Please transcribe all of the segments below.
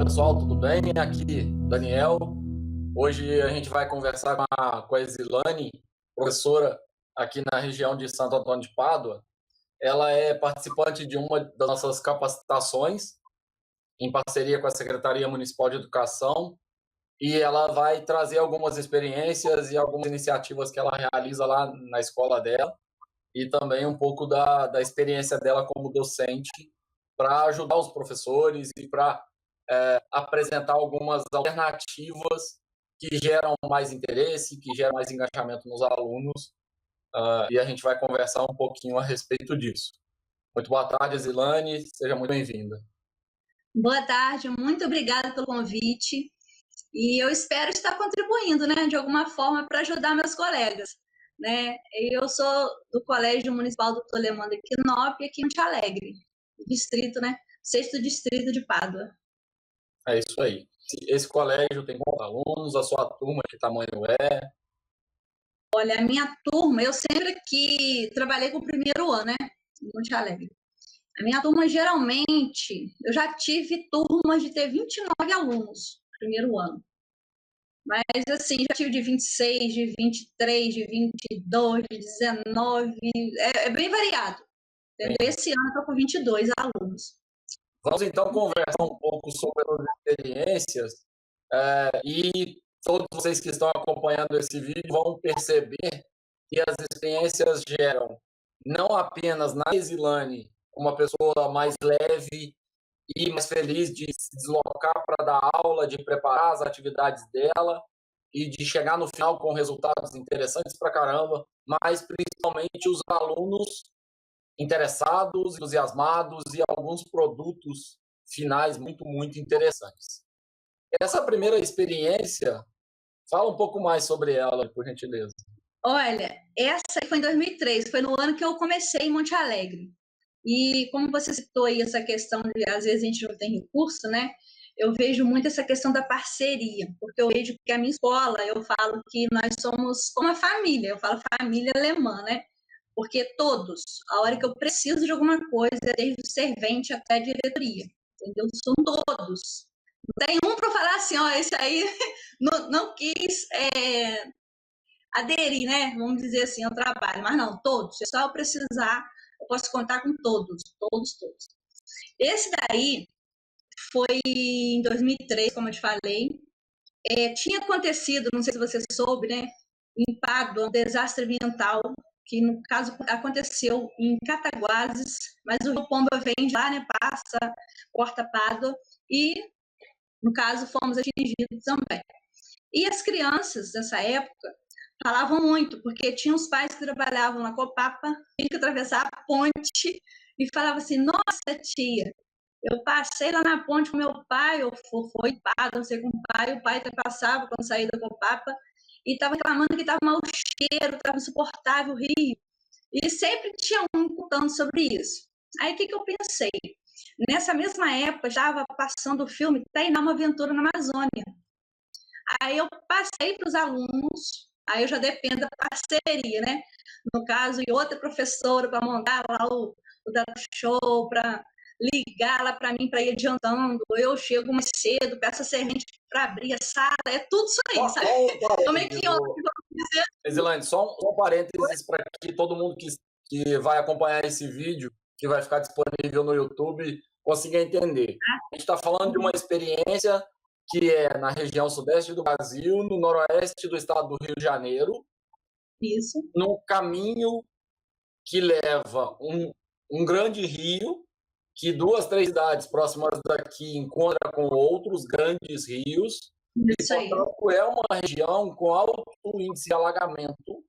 pessoal, tudo bem? Aqui, Daniel. Hoje a gente vai conversar com a Exilane, professora aqui na região de Santo Antônio de Pádua. Ela é participante de uma das nossas capacitações, em parceria com a Secretaria Municipal de Educação, e ela vai trazer algumas experiências e algumas iniciativas que ela realiza lá na escola dela, e também um pouco da experiência dela como docente, para ajudar os professores e para apresentar algumas alternativas que geram mais interesse, que geram mais engajamento nos alunos, e a gente vai conversar um pouquinho a respeito disso. Muito boa tarde, Zilane, seja muito bem-vinda. Boa tarde, muito obrigada pelo convite, e eu espero estar contribuindo, né, de alguma forma para ajudar meus colegas, né? Eu sou do Colégio Municipal do Tolemão de Quinópia, aqui em Monte Alegre, distrito, né, 6º distrito de Pádua. É isso aí. Esse colégio tem quantos alunos? A sua turma, que tamanho é? Olha, a minha turma, eu sempre que trabalhei com o primeiro ano, né, em Monte Alegre. A minha turma, geralmente, eu já tive turmas de ter 29 alunos no primeiro ano. Mas, assim, já tive de 26, de 23, de 22, de 19, é bem variado. Entendeu? Esse ano eu estou com 22 alunos. Vamos, então, conversar um pouco sobre as experiências, e todos vocês que estão acompanhando esse vídeo vão perceber que as experiências geram não apenas na Exilane uma pessoa mais leve e mais feliz de se deslocar para dar aula, de preparar as atividades dela e de chegar no final com resultados interessantes para caramba, mas principalmente os alunos interessados, entusiasmados e alguns produtos finais muito, muito interessantes. Essa primeira experiência, fala um pouco mais sobre ela, por gentileza. Olha, essa foi em 2003, foi no ano que eu comecei em Monte Alegre. E como você citou aí essa questão de, às vezes, a gente não tem recurso, né? Eu vejo muito essa questão da parceria, porque eu vejo que a minha escola, eu falo que nós somos como uma família, eu falo família alemã, né? Porque todos, a hora que eu preciso de alguma coisa, desde o servente até a diretoria, entendeu? São todos. Não tem um para falar assim, ó, esse aí não quis aderir, né? Vamos dizer assim, ao trabalho. Mas não, todos. Se só eu precisar, eu posso contar com todos, todos, todos. Esse daí foi em 2003, como eu te falei. Tinha acontecido, não sei se você soube, né? Em Pádua, um desastre ambiental, que no caso aconteceu em Cataguases, mas o Rio Pomba vem de lá, né? Passa, corta Pádua, e no caso fomos atingidos também. E as crianças dessa época falavam muito, porque tinha os pais que trabalhavam na Copapa, tinha que atravessar a ponte e falava assim: nossa, tia, eu passei lá na ponte com meu pai, ou foi pai, não sei com o pai passava quando saía da Copapa e estava reclamando que estava mau cheiro, estava insuportável o rio. E sempre tinha um contando sobre isso. Aí o que eu pensei? Nessa mesma época, estava passando o filme Tainá, uma aventura na Amazônia. Aí eu passei para os alunos, aí eu já dependo da parceria, né? No caso, e outra professora para montar lá o data show, para ligar lá para mim, para ir adiantando. Eu chego mais cedo, peço a servente para abrir a sala, é tudo isso aí, sabe? Como é que eu dizer? Exilane, só um parênteses para que todo mundo que vai acompanhar esse vídeo, que vai ficar disponível no YouTube, consiga entender. A gente está falando de uma experiência que é na região sudeste do Brasil, no noroeste do estado do Rio de Janeiro. Isso. Num caminho que leva um grande rio, que 2, 3 cidades próximas daqui encontram com outros grandes rios. Isso aí. E, portanto, é uma região com alto índice de alagamento,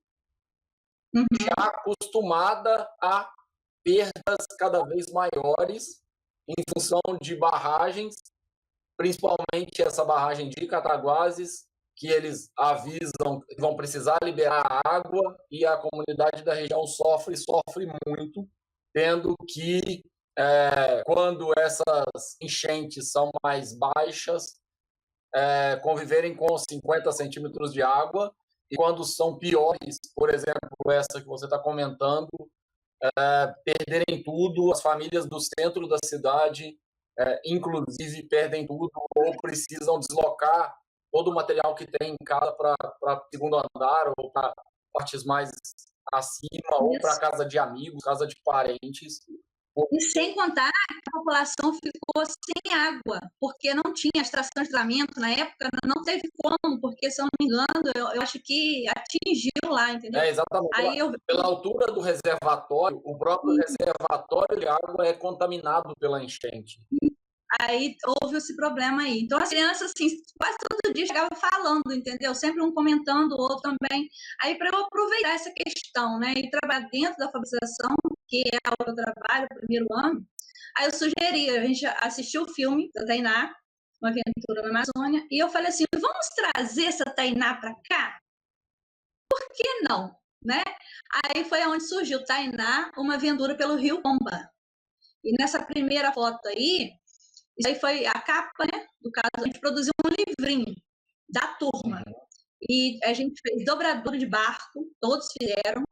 já acostumada a perdas cada vez maiores em função de barragens, principalmente essa barragem de Cataguases, que eles avisam que vão precisar liberar água, e a comunidade da região sofre muito, tendo que, quando essas enchentes são mais baixas, conviverem com 50 centímetros de água, e quando são piores, por exemplo, essa que você está comentando, perderem tudo, as famílias do centro da cidade inclusive perdem tudo ou precisam deslocar todo o material que tem em casa para o segundo andar ou para partes mais acima ou para casa de amigos, casa de parentes. E sem contar que a população ficou sem água, porque não tinha extração de tratamento na época, não teve como, porque, se eu não me engano, eu acho que atingiu lá, entendeu? Exatamente. Aí pela altura do reservatório, o próprio reservatório de água é contaminado pela enchente. Aí houve esse problema aí. Então, as crianças, assim, quase todo dia chegavam falando, entendeu? Sempre um comentando, o outro também. Aí, para eu aproveitar essa questão, né, e trabalhar dentro da alfabetização, que é o que eu trabalho, o primeiro ano, aí eu sugeri, a gente assistiu o filme da Tainá, Uma Aventura na Amazônia, e eu falei assim, vamos trazer essa Tainá para cá? Por que não? Né? Aí foi onde surgiu Tainá, Uma Aventura pelo Rio Pomba. E nessa primeira foto aí, isso aí foi a capa, né? Do caso, a gente produziu um livrinho da turma. E a gente fez dobradura de barco, todos fizeram,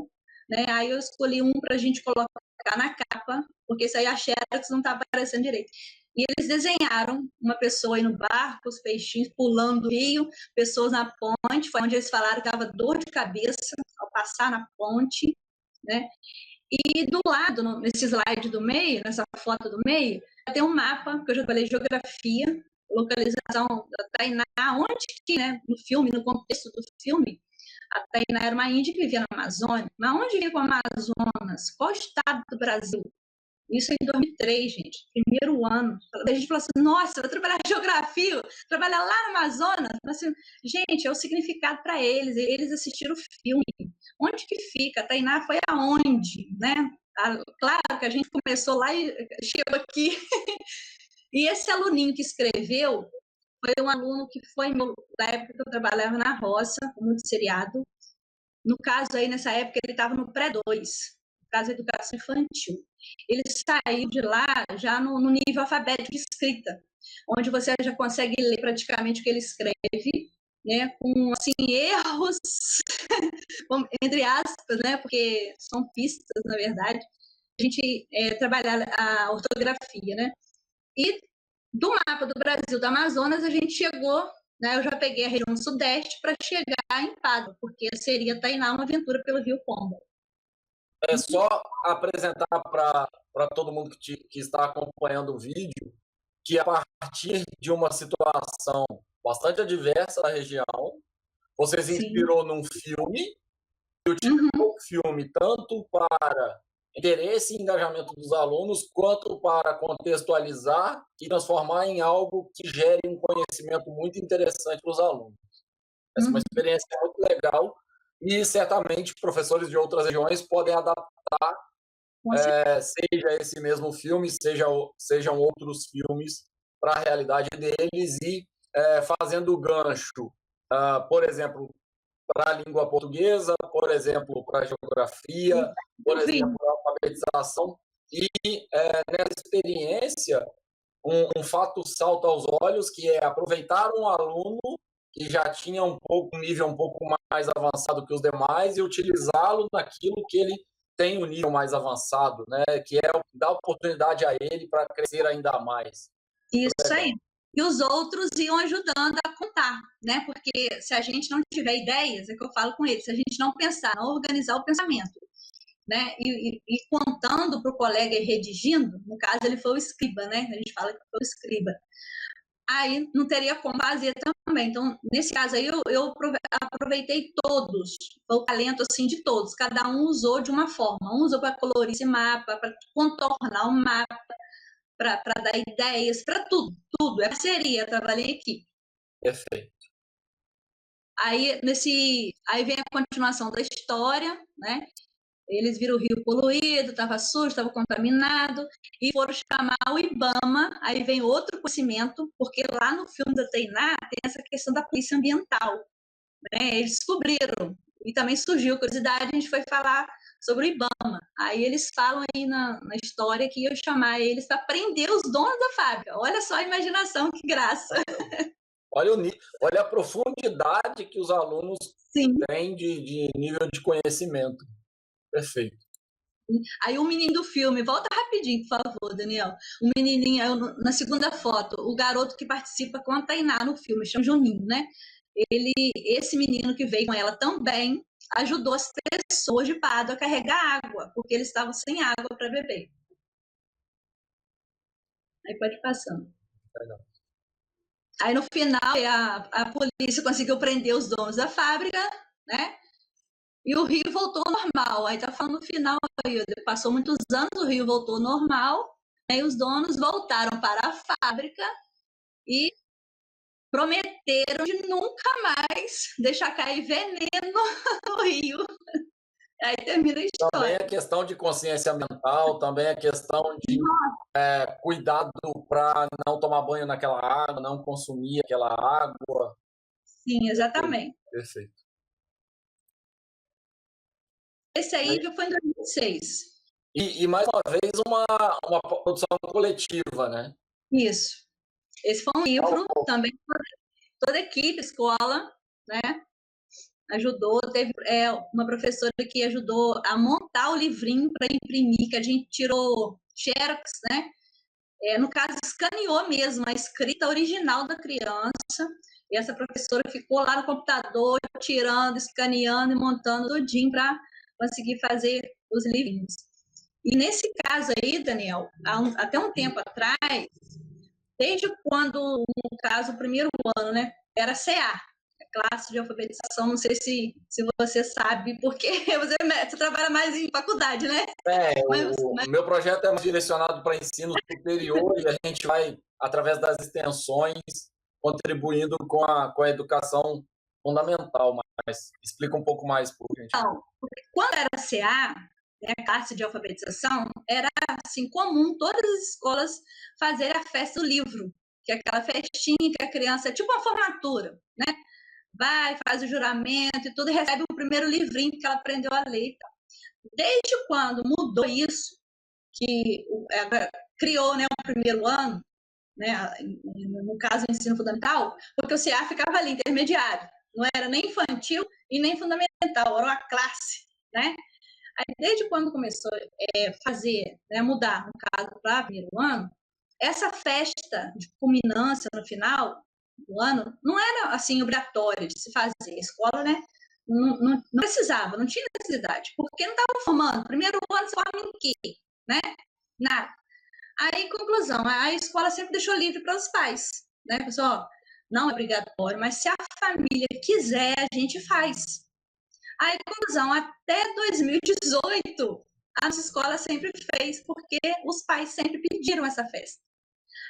né? Aí eu escolhi um para a gente colocar na capa, porque isso aí a Xerox não está aparecendo direito. E eles desenharam uma pessoa aí no barco, os peixinhos pulando do rio, pessoas na ponte, foi onde eles falaram que estava dor de cabeça ao passar na ponte, né? E do lado, nesse slide do meio, nessa foto do meio, tem um mapa, que eu já falei, geografia, localização da Tainá, onde que, né, no filme, no contexto do filme, a Tainá era uma índia que vivia na Amazônia. Mas onde fica o Amazonas? Qual estado do Brasil? Isso em 2003, gente, primeiro ano. A gente falou assim, nossa, vou trabalhar geografia, trabalhar lá no Amazonas. Assim, gente, é o significado para eles. Eles assistiram o filme. Onde que fica? A Tainá foi aonde, né? Claro que a gente começou lá e chegou aqui. E esse aluninho que escreveu foi um aluno que foi da época que eu trabalhava na roça, muito seriado. No caso aí, nessa época, ele estava no pré-2, no caso, educação infantil. Ele saiu de lá já no nível alfabético de escrita, onde você já consegue ler praticamente o que ele escreve, né, com, assim, erros, entre aspas, né, porque são pistas, na verdade, a gente trabalhar a ortografia, né, e do mapa do Brasil, do Amazonas, a gente chegou, né, eu já peguei a região sudeste para chegar em Pádua, porque seria Tainá, Uma Aventura pelo Rio Pomba. É só apresentar para todo mundo que está acompanhando o vídeo que, a partir de uma situação bastante adversa da região, você se inspirou num filme e utilizou o filme tanto para interesse e engajamento dos alunos, quanto para contextualizar e transformar em algo que gere um conhecimento muito interessante para os alunos. Essa é uma experiência muito legal e certamente professores de outras regiões podem adaptar, seja esse mesmo filme, sejam outros filmes, para a realidade deles e fazendo o gancho, por exemplo, para a língua portuguesa, por exemplo, para a geografia, por exemplo, para a alfabetização. E nessa experiência, um fato salta aos olhos, que é aproveitar um aluno que já tinha um nível um pouco mais avançado que os demais e utilizá-lo naquilo que ele tem um nível mais avançado, né? Que é dar oportunidade a ele para crescer ainda mais. Isso aí. E os outros iam ajudando a contar, né? Porque se a gente não tiver ideias, é que eu falo com eles, se a gente não pensar, não organizar o pensamento, né? E contando para o colega e redigindo, no caso ele foi o escriba, né? A gente fala que foi o escriba. Aí não teria como fazer também. Então, nesse caso aí, eu aproveitei todos, o talento assim de todos. Cada um usou de uma forma. Um usou para colorir esse mapa, para contornar o mapa, para dar ideias, para tudo, tudo. É parceria, trabalhei em equipe. Perfeito. Aí vem a continuação da história, né? Eles viram o rio poluído, estava sujo, estava contaminado, e foram chamar o IBAMA. Aí vem outro conhecimento, porque lá no filme da Tainá tem essa questão da polícia ambiental, né? Eles descobriram, e também surgiu curiosidade, a gente foi falar sobre o IBAMA. Aí eles falam aí na história que eu chamar eles para prender os donos da fábrica. Olha só a imaginação, que graça! Olha a profundidade que os alunos têm de nível de conhecimento. Perfeito. Aí o menino do filme, volta rapidinho, por favor, Daniel. O menininho, na segunda foto, o garoto que participa com a Tainá no filme, chama Juninho, né? Esse menino que veio com ela também ajudou as pessoas de Pádua a carregar água, porque eles estavam sem água para beber. Aí pode ir passando. Aí no final a polícia conseguiu prender os donos da fábrica, né? E o rio voltou ao normal. Aí tá falando no final, aí, passou muitos anos, o rio voltou ao normal, aí os donos voltaram para a fábrica e prometeram de nunca mais deixar cair veneno no rio. Aí termina a Também história. a questão de consciência ambiental, também a questão de cuidado para não tomar banho naquela água, não consumir aquela água. Sim, exatamente. Perfeito. Esse aí já foi em 2006. E mais uma vez, uma produção coletiva, né? Isso. Esse foi um livro também, toda a equipe, escola, né? Ajudou, teve uma professora que ajudou a montar o livrinho para imprimir, que a gente tirou xerox, né? No caso, escaneou mesmo a escrita original da criança, e essa professora ficou lá no computador, tirando, escaneando e montando tudinho para conseguir fazer os livrinhos. E nesse caso aí, Daniel, até um tempo atrás, desde quando, no caso, o primeiro ano, né, era CA, classe de alfabetização, não sei se você sabe, porque você trabalha mais em faculdade, né? O meu projeto é direcionado para ensino superior e a gente vai, através das extensões, contribuindo com a educação fundamental, mas explica um pouco mais, por gente. Então, quando era CA, né, classe de alfabetização, era assim comum todas as escolas fazerem a festa do livro, que é aquela festinha que a criança, tipo uma formatura, né? Vai, faz o juramento e tudo, e recebe o primeiro livrinho que ela aprendeu a ler. Desde quando mudou isso, que criou, né, o primeiro ano, né, no caso o ensino fundamental, porque o CA ficava ali, intermediário, não era nem infantil e nem fundamental, era uma classe, né? Aí, desde quando começou a fazer, né, mudar, no caso, para o primeiro ano, essa festa de culminância no final do ano não era assim obrigatória de se fazer. A escola, né, não precisava, não tinha necessidade, porque não estava formando. Primeiro ano se forma em quê? Né? Nada. Aí, conclusão, a escola sempre deixou livre para os pais, né? Pessoal, não é obrigatório, mas se a família quiser, a gente faz. Aí, conclusão, até 2018, a nossa escola sempre fez, porque os pais sempre pediram essa festa.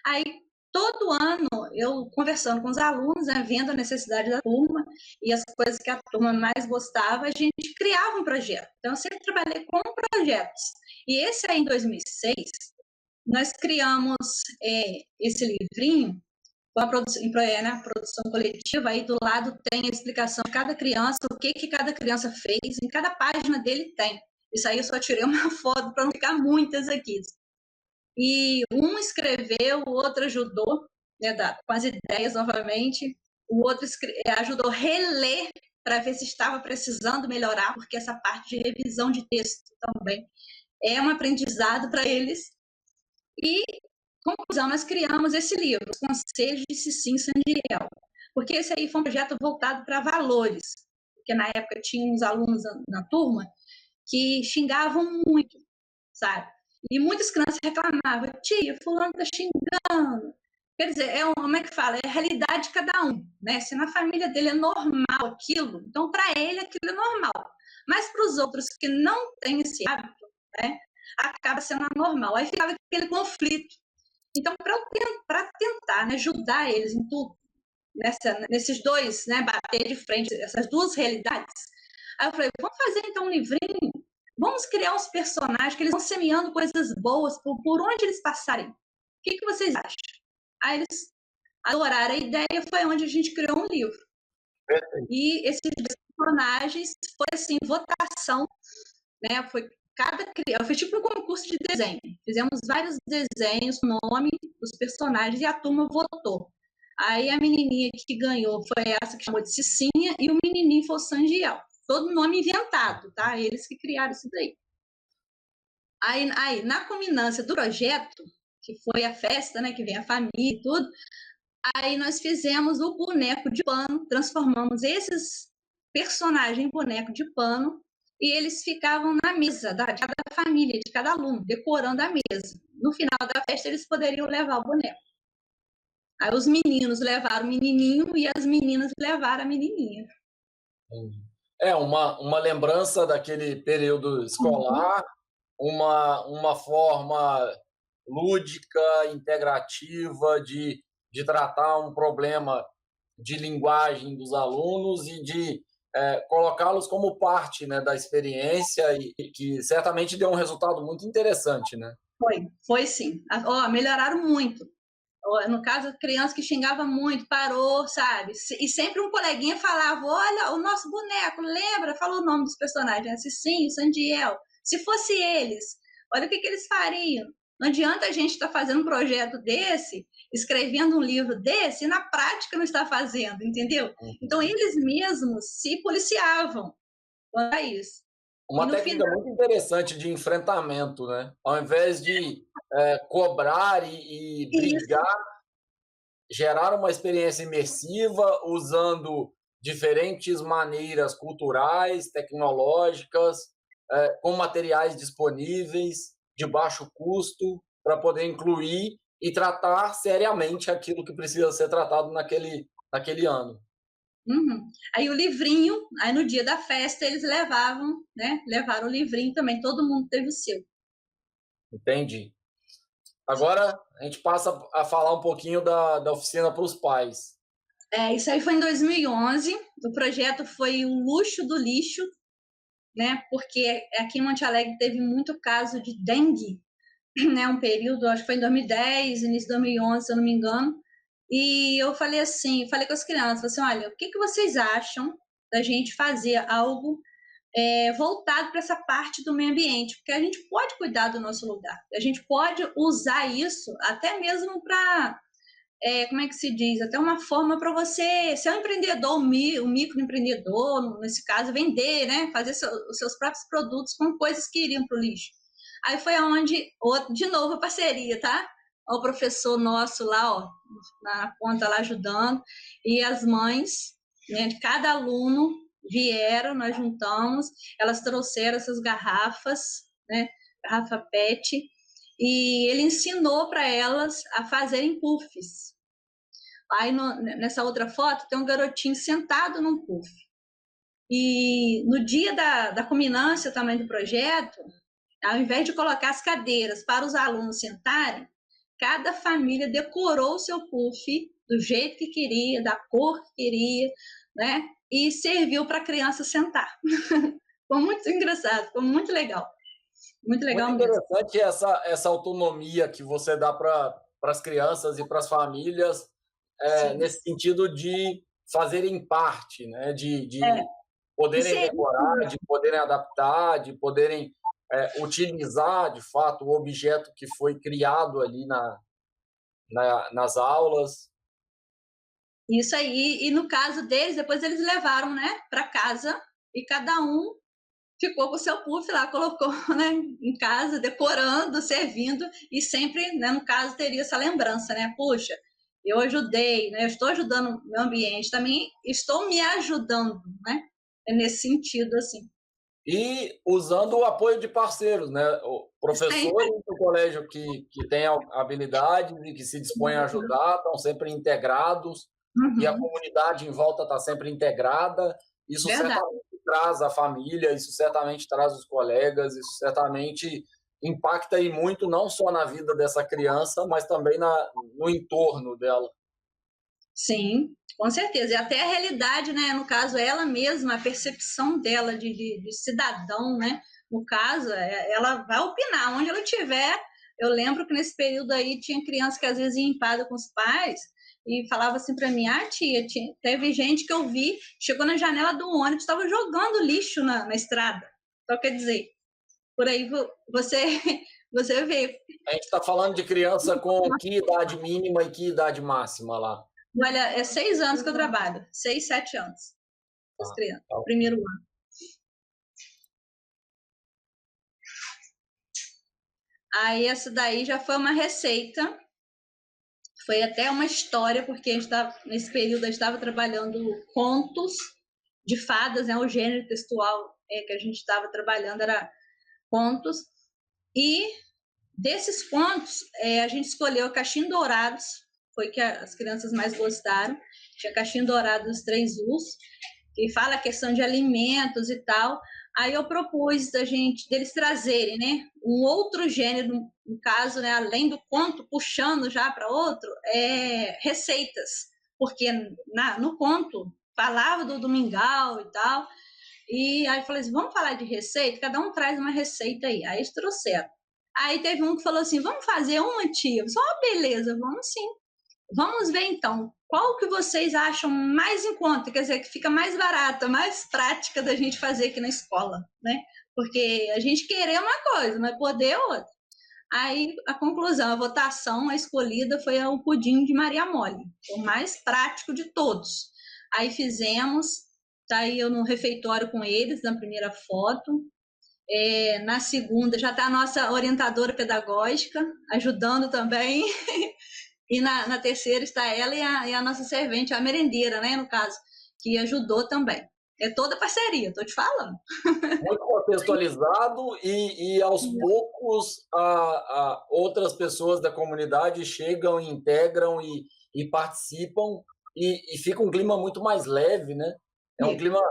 Aí, todo ano, eu conversando com os alunos, né, vendo a necessidade da turma e as coisas que a turma mais gostava, a gente criava um projeto. Então, eu sempre trabalhei com projetos. E esse aí, em 2006, nós criamos esse livrinho com a produção coletiva, aí do lado tem a explicação de cada criança, o que cada criança fez, em cada página dele tem. Isso aí eu só tirei uma foto para não ficar muitas aqui. E um escreveu, o outro ajudou, né, com as ideias novamente, o outro ajudou a reler para ver se estava precisando melhorar, porque essa parte de revisão de texto também é um aprendizado para eles. E, conclusão, nós criamos esse livro, Os Conselhos de Cicim Sandiel, porque esse aí foi um projeto voltado para valores, porque na época tinha uns alunos na turma que xingavam muito, sabe? E muitas crianças reclamavam, tia, fulano está xingando. Quer dizer, como é que fala? É a realidade de cada um, né? Se na família dele é normal aquilo, então para ele aquilo é normal. Mas para os outros que não têm esse hábito, né, acaba sendo anormal. Aí ficava aquele conflito. Então, para tentar, né, ajudar eles em tudo, nesses dois, né, bater de frente, essas duas realidades, aí eu falei, vamos fazer então um livrinho, vamos criar uns personagens que eles vão semeando coisas boas por onde eles passarem. O que vocês acham? Aí eles adoraram a ideia, foi onde a gente criou um livro. E esses personagens foi assim, votação, né, foi tipo um concurso de desenho. Fizemos vários desenhos, nome dos personagens e a turma votou. Aí a menininha que ganhou foi essa que chamou de Cicinha e o menininho foi o Sandiel. Todo nome inventado, tá? Eles que criaram isso daí. Aí, na culminância do projeto, que foi a festa, né, que vem a família e tudo, aí nós fizemos o boneco de pano, transformamos esses personagens em boneco de pano e eles ficavam na mesa de cada família, de cada aluno, decorando a mesa. No final da festa, eles poderiam levar o boneco. Aí os meninos levaram o menininho e as meninas levaram a menininha. É uma lembrança daquele período escolar, uma forma lúdica, integrativa de tratar um problema de linguagem dos alunos e de colocá-los como parte, né, da experiência e que certamente deu um resultado muito interessante, né? Foi sim. Melhoraram muito. No caso, a criança que xingava muito, parou, sabe? E sempre um coleguinha falava, olha, o nosso boneco, lembra? Falou o nome dos personagens. Assim, sim, o Sandiel. Se fosse eles, olha o que eles fariam. Não adianta a gente estar fazendo um projeto desse, escrevendo um livro desse, e na prática não está fazendo, entendeu? Então, eles mesmos se policiavam quanto a isso. Uma técnica final... muito interessante de enfrentamento, né? Ao invés de cobrar e brigar, gerar uma experiência imersiva usando diferentes maneiras culturais, tecnológicas, com materiais disponíveis, de baixo custo, para poder incluir e tratar seriamente aquilo que precisa ser tratado naquele ano. Uhum. Aí o livrinho, aí no dia da festa eles levavam, né? Levaram o livrinho também, todo mundo teve o seu. Entendi. Agora a gente passa a falar um pouquinho da oficina para os pais. Isso aí foi em 2011. O projeto foi o luxo do lixo, né? Porque aqui em Monte Alegre teve muito caso de dengue, né? Um período, acho que foi em 2010, início de 2011, se eu não me engano. E eu falei assim, falei com as crianças, assim, olha, o que vocês acham da gente fazer algo voltado para essa parte do meio ambiente? Porque a gente pode cuidar do nosso lugar, a gente pode usar isso até mesmo para como é que se diz? Até uma forma para você ser um empreendedor, um microempreendedor, nesse caso, vender, né? Fazer os seus próprios produtos com coisas que iriam para o lixo. Aí foi onde, de novo, a parceria, tá? O professor nosso lá, ó, na ponta lá ajudando, e as mães, né, de cada aluno vieram, nós juntamos, elas trouxeram essas garrafas, né? Garrafa PET, e ele ensinou para elas a fazerem puffs. Aí nessa outra foto tem um garotinho sentado num puff. E no dia da culminância também do projeto, ao invés de colocar as cadeiras para os alunos sentarem, cada família decorou o seu puff do jeito que queria, da cor que queria, né? E serviu para a criança sentar. Foi muito engraçado, foi muito legal. Muito legal Muito mesmo. interessante essa autonomia que você dá para as crianças e para as famílias, nesse sentido de fazerem parte, né? De poderem Isso decorar, de poderem adaptar, de poderem utilizar, de fato, o objeto que foi criado ali nas aulas. Isso aí, e no caso deles, depois eles levaram, né, para casa e cada um ficou com o seu puff lá, colocou, né, em casa, decorando, servindo e sempre, né, no caso, teria essa lembrança, né, puxa, eu ajudei, né, eu estou ajudando o meu ambiente, também estou me ajudando, né, nesse sentido, assim. E usando o apoio de parceiros, né? Professores do colégio que têm habilidades e que se dispõem a ajudar, estão sempre integrados, e a comunidade em volta está sempre integrada. Isso Verdade. certamente traz a família, isso certamente traz os colegas, isso certamente impacta aí muito, não só na vida dessa criança, mas também no entorno dela. Sim, com certeza. E até a realidade, né? No caso, ela mesma, a percepção dela de cidadão, né? No caso, ela vai opinar onde ela estiver. Eu lembro que nesse período aí tinha criança que às vezes ia empada com os pais e falava assim para mim: ah, tia, teve gente que eu vi, chegou na janela do ônibus, estava jogando lixo na estrada. Então, quer dizer, por aí você, você vê. A gente está falando de criança com que idade mínima e que idade máxima lá? Olha, é 6 anos que eu trabalho, 6, 7 anos, as crianças, primeiro ano. Aí essa daí já foi uma receita, foi até uma história, porque nesse período a gente estava trabalhando contos de fadas, né? O gênero textual que a gente estava trabalhando era contos. E desses contos, a gente escolheu Cachimbo Dourados, foi que as crianças mais gostaram. Tinha Cachimbo Dourado dos Três Us, que fala a questão de alimentos e tal. Aí eu propus deles trazerem, né, um outro gênero, no caso, né, além do conto, puxando já para outro, receitas, porque no conto falava do mingau e tal, e aí eu falei assim, vamos falar de receita? Cada um traz uma receita aí. Aí eles trouxeram. Aí teve um que falou assim, vamos fazer uma, tia? Só beleza, vamos sim. Vamos ver então, qual que vocês acham mais em conta, quer dizer, que fica mais barata, mais prática da gente fazer aqui na escola, né? Porque a gente querer uma coisa, mas poder outra. Aí a conclusão, a votação, a escolhida foi o pudim de Maria Mole, o mais prático de todos. Aí fizemos, tá aí eu no refeitório com eles, na primeira foto. Na segunda já está a nossa orientadora pedagógica, ajudando também. E na terceira está ela e a nossa servente, a merendeira, né, no caso, que ajudou também. É toda parceria, estou te falando. Muito contextualizado e aos poucos outras pessoas da comunidade chegam, integram e participam e fica um clima muito mais leve, né? É um clima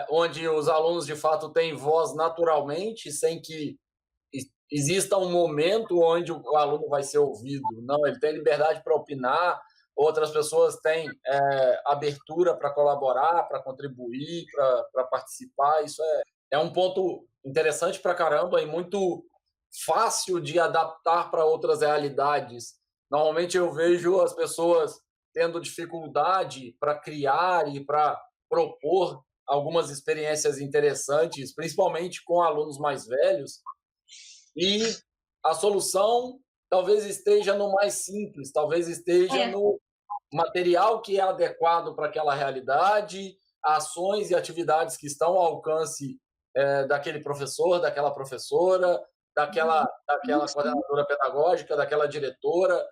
onde os alunos de fato têm voz naturalmente, sem que exista um momento onde o aluno vai ser ouvido. Não, ele tem liberdade para opinar, outras pessoas têm abertura para colaborar, para contribuir, para participar. Isso é um ponto interessante para caramba e muito fácil de adaptar para outras realidades. Normalmente eu vejo as pessoas tendo dificuldade para criar e para propor algumas experiências interessantes, principalmente com alunos mais velhos, e a solução talvez esteja no mais simples, talvez esteja no material que é adequado para aquela realidade, ações e atividades que estão ao alcance daquele professor, daquela professora, daquela coordenadora pedagógica, daquela diretora,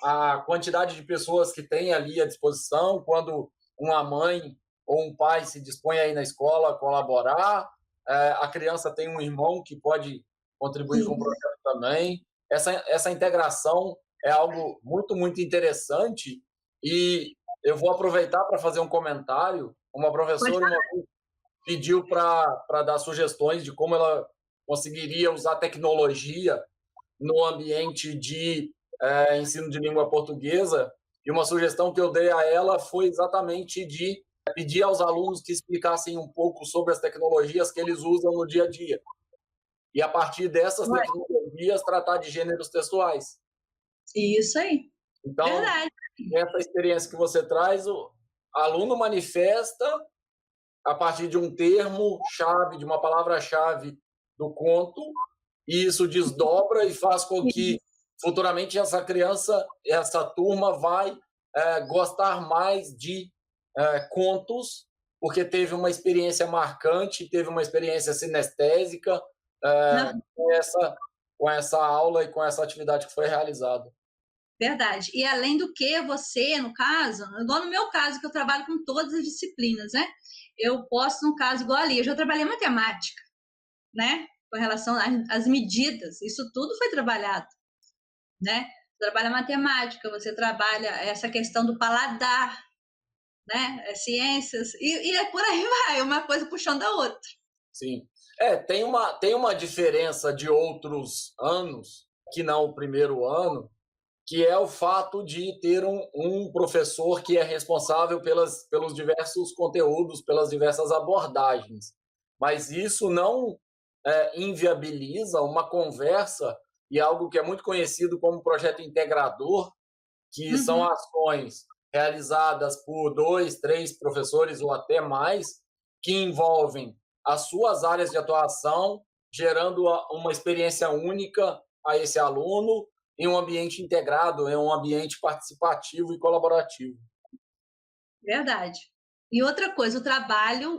a quantidade de pessoas que tem ali à disposição, quando uma mãe ou um pai se dispõe a ir na escola a colaborar, a criança tem um irmão que pode contribuir com o projeto também. Essa integração é algo muito, muito interessante e eu vou aproveitar para fazer um comentário. Uma professora uma vez pediu para dar sugestões de como ela conseguiria usar tecnologia no ambiente de ensino de língua portuguesa, e uma sugestão que eu dei a ela foi exatamente de pedir aos alunos que explicassem um pouco sobre as tecnologias que eles usam no dia a dia. E, a partir dessas tecnologias, tratar de gêneros textuais. Isso aí. Então, verdade. Essa experiência que você traz, o aluno manifesta a partir de um termo-chave, de uma palavra-chave do conto, e isso desdobra e faz com que futuramente essa criança, essa turma vai gostar mais de contos, porque teve uma experiência marcante, teve uma experiência sinestésica com essa aula e com essa atividade que foi realizada. Verdade. E além do que, você, no caso, igual no meu caso, que eu trabalho com todas as disciplinas, né? Eu posso, no caso, igual ali, eu já trabalhei matemática, né? Com relação às medidas, isso tudo foi trabalhado, né? Você trabalha matemática, você trabalha essa questão do paladar, né? Ciências, e por aí vai, uma coisa puxando a outra. Sim. Tem uma diferença de outros anos, que não o primeiro ano, que é o fato de ter um professor que é responsável pelos diversos conteúdos, pelas diversas abordagens. Mas isso não inviabiliza uma conversa e algo que é muito conhecido como projeto integrador, que são ações realizadas por 2, 3 professores ou até mais, que envolvem as suas áreas de atuação, gerando uma experiência única a esse aluno em um ambiente integrado, em um ambiente participativo e colaborativo. Verdade. E outra coisa, o trabalho,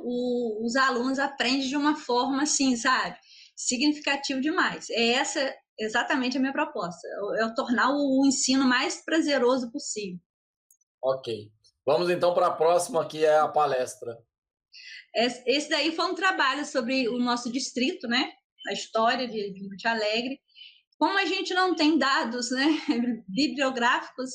os alunos aprendem de uma forma assim, sabe? significativo demais. Essa exatamente a minha proposta, é tornar o ensino mais prazeroso possível. Ok. Vamos então para a próxima, que é a palestra. Esse daí foi um trabalho sobre o nosso distrito, né? A história de Monte Alegre. Como a gente não tem dados, né, bibliográficos,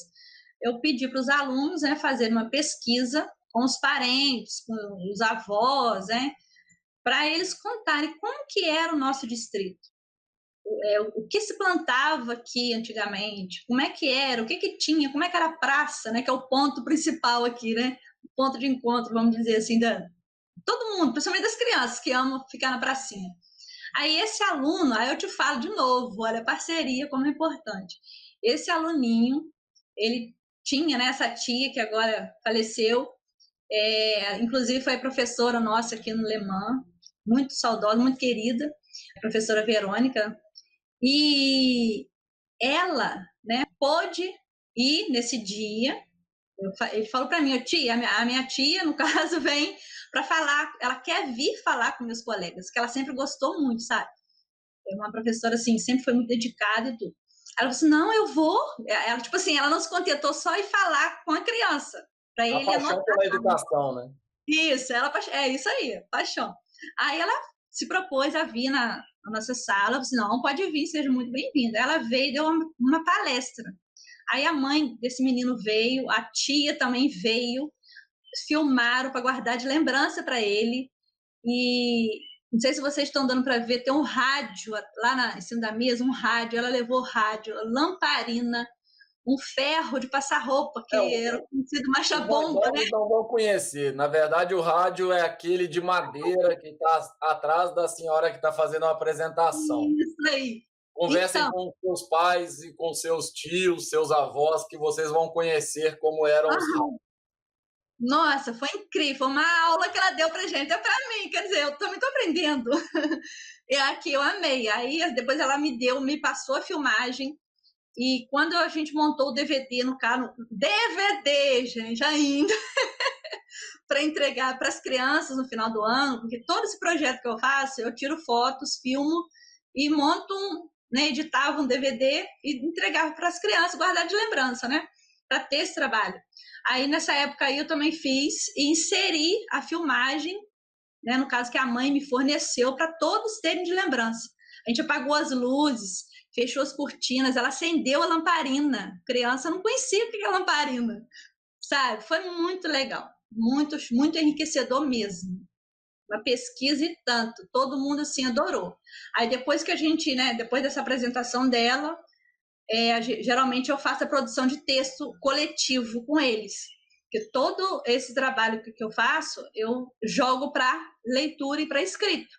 eu pedi para os alunos, né, fazer uma pesquisa com os parentes, com os avós, né, para eles contarem como que era o nosso distrito. O que se plantava aqui antigamente, como é que era, o que que tinha, como é que era a praça, né, que é o ponto principal aqui, né, o ponto de encontro, vamos dizer assim, da todo mundo, principalmente das crianças que amam ficar na pracinha. Aí esse aluno, aí eu te falo de novo, olha a parceria como é importante. Esse aluninho, ele tinha, né, essa tia que agora faleceu, inclusive foi professora nossa aqui no Le Mans, muito saudosa, muito querida, a professora Verônica, e ela, né, pôde ir nesse dia. Ele falou para mim, tia, a minha tia, no caso, vem para falar, ela quer vir falar com meus colegas, que ela sempre gostou muito, sabe? É uma professora, assim, sempre foi muito dedicada e tudo. Ela falou assim, não, eu vou. Ela, tipo assim, ela não se contentou só em falar com a criança, para A ele paixão anotar. pela educação, né? Isso, é isso aí, paixão. Aí ela se propôs a vir na nossa sala, eu disse, não, pode vir, seja muito bem-vinda. Ela veio e deu uma palestra. Aí a mãe desse menino veio, a tia também veio, filmaram para guardar de lembrança para ele. E não sei se vocês estão dando para ver, tem um rádio lá em cima da mesa, um rádio. Ela levou rádio, lamparina, um ferro de passar roupa, que era conhecido Os mais marcha-bomba, né? novos não vão conhecer. Na verdade, o rádio é aquele de madeira que está atrás da senhora que está fazendo a apresentação. Isso aí. Conversem Então, com seus pais e com seus tios, seus avós, que vocês vão conhecer como eram os rádios. nossa, foi incrível, foi uma aula que ela deu pra gente, é pra mim, quer dizer, eu também tô aprendendo. E aqui eu amei. Aí depois ela me passou a filmagem, e quando a gente montou o DVD no carro, DVD, gente, ainda, para entregar para as crianças no final do ano, porque todo esse projeto que eu faço, eu tiro fotos, filmo e monto né, editava um DVD e entregava para as crianças, guardar de lembrança, né? Para ter esse trabalho. Aí nessa época aí eu também fiz e inseri a filmagem, né, no caso que a mãe me forneceu para todos terem de lembrança. A gente apagou as luzes, fechou as cortinas, ela acendeu a lamparina. A criança não conhecia o que é lamparina, sabe? Foi muito legal, muito, muito enriquecedor mesmo. Uma pesquisa e tanto, todo mundo assim adorou. Aí depois que a gente, né, depois dessa apresentação dela, geralmente eu faço a produção de texto coletivo com eles. Porque todo esse trabalho que eu faço, eu jogo para leitura e para escrita,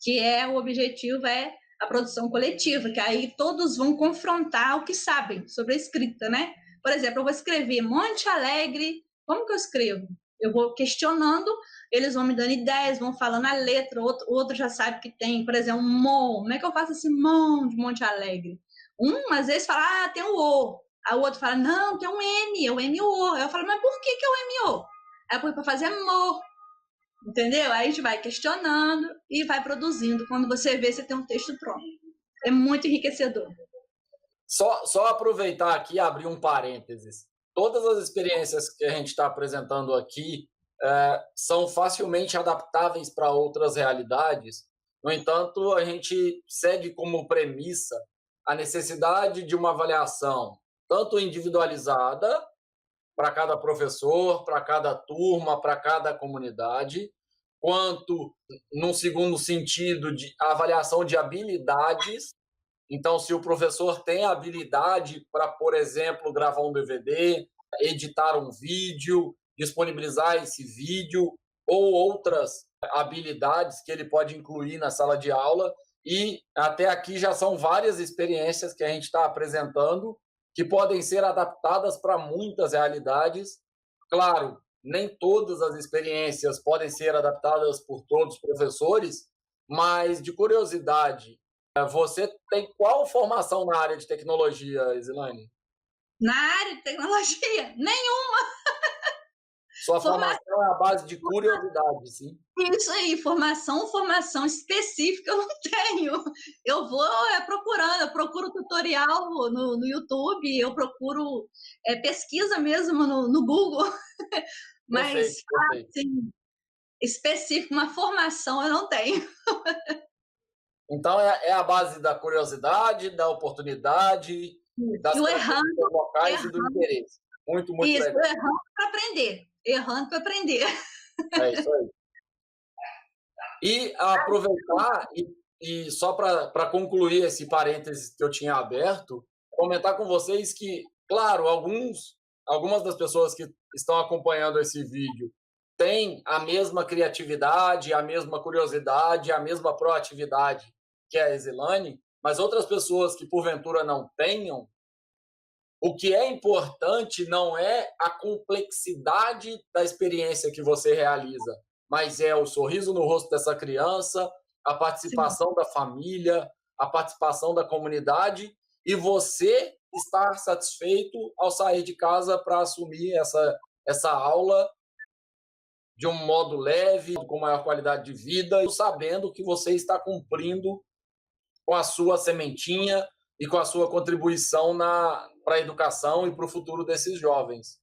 que o objetivo é a produção coletiva, que aí todos vão confrontar o que sabem sobre a escrita, né? Por exemplo, eu vou escrever Monte Alegre, como que eu escrevo? Eu vou questionando, eles vão me dando ideias, vão falando a letra, outro já sabe que tem, por exemplo, um mon, como é que eu faço esse mon de Monte Alegre? Às vezes fala, tem um O, aí o outro fala, não, tem um M, é o M-O. Aí eu falo, mas por que é o M-O? Aí eu põe para fazer amor, entendeu? Aí a gente vai questionando e vai produzindo. Quando você vê, você tem um texto pronto. É muito enriquecedor. Só aproveitar aqui e abrir um parênteses. Todas as experiências que a gente está apresentando aqui são facilmente adaptáveis para outras realidades. No entanto, a gente segue como premissa a necessidade de uma avaliação tanto individualizada para cada professor, para cada turma, para cada comunidade, quanto, num segundo sentido, de avaliação de habilidades. Então, se o professor tem habilidade para, por exemplo, gravar um DVD, editar um vídeo, disponibilizar esse vídeo ou outras habilidades que ele pode incluir na sala de aula. E até aqui já são várias experiências que a gente está apresentando que podem ser adaptadas para muitas realidades. Claro, nem todas as experiências podem ser adaptadas por todos os professores, mas de curiosidade, você tem qual formação na área de tecnologia, Isilane? Na área de tecnologia, nenhuma. Sua Formação, formação é a base de curiosidade, sim? isso aí, formação específica eu não tenho. Eu vou procurando, eu procuro tutorial no YouTube, eu procuro pesquisa mesmo no Google, Perfeito, mas perfeito. assim, específico, uma formação eu não tenho. Então é a base da curiosidade, da oportunidade, E das o características locais e do errando, interesse. Muito, muito isso, legal. errando para aprender, errando para aprender. É isso aí. E aproveitar e só para concluir esse parênteses que eu tinha aberto, comentar com vocês que, claro, algumas das pessoas que estão acompanhando esse vídeo têm a mesma criatividade, a mesma curiosidade, a mesma proatividade que a Exilane, mas outras pessoas que porventura não tenham, o que é importante não é a complexidade da experiência que você realiza, mas é o sorriso no rosto dessa criança, a Sim, participação da família, a participação da comunidade e você estar satisfeito ao sair de casa para assumir essa aula de um modo leve, com maior qualidade de vida, sabendo que você está cumprindo com a sua sementinha e com a sua contribuição para a educação e para o futuro desses jovens.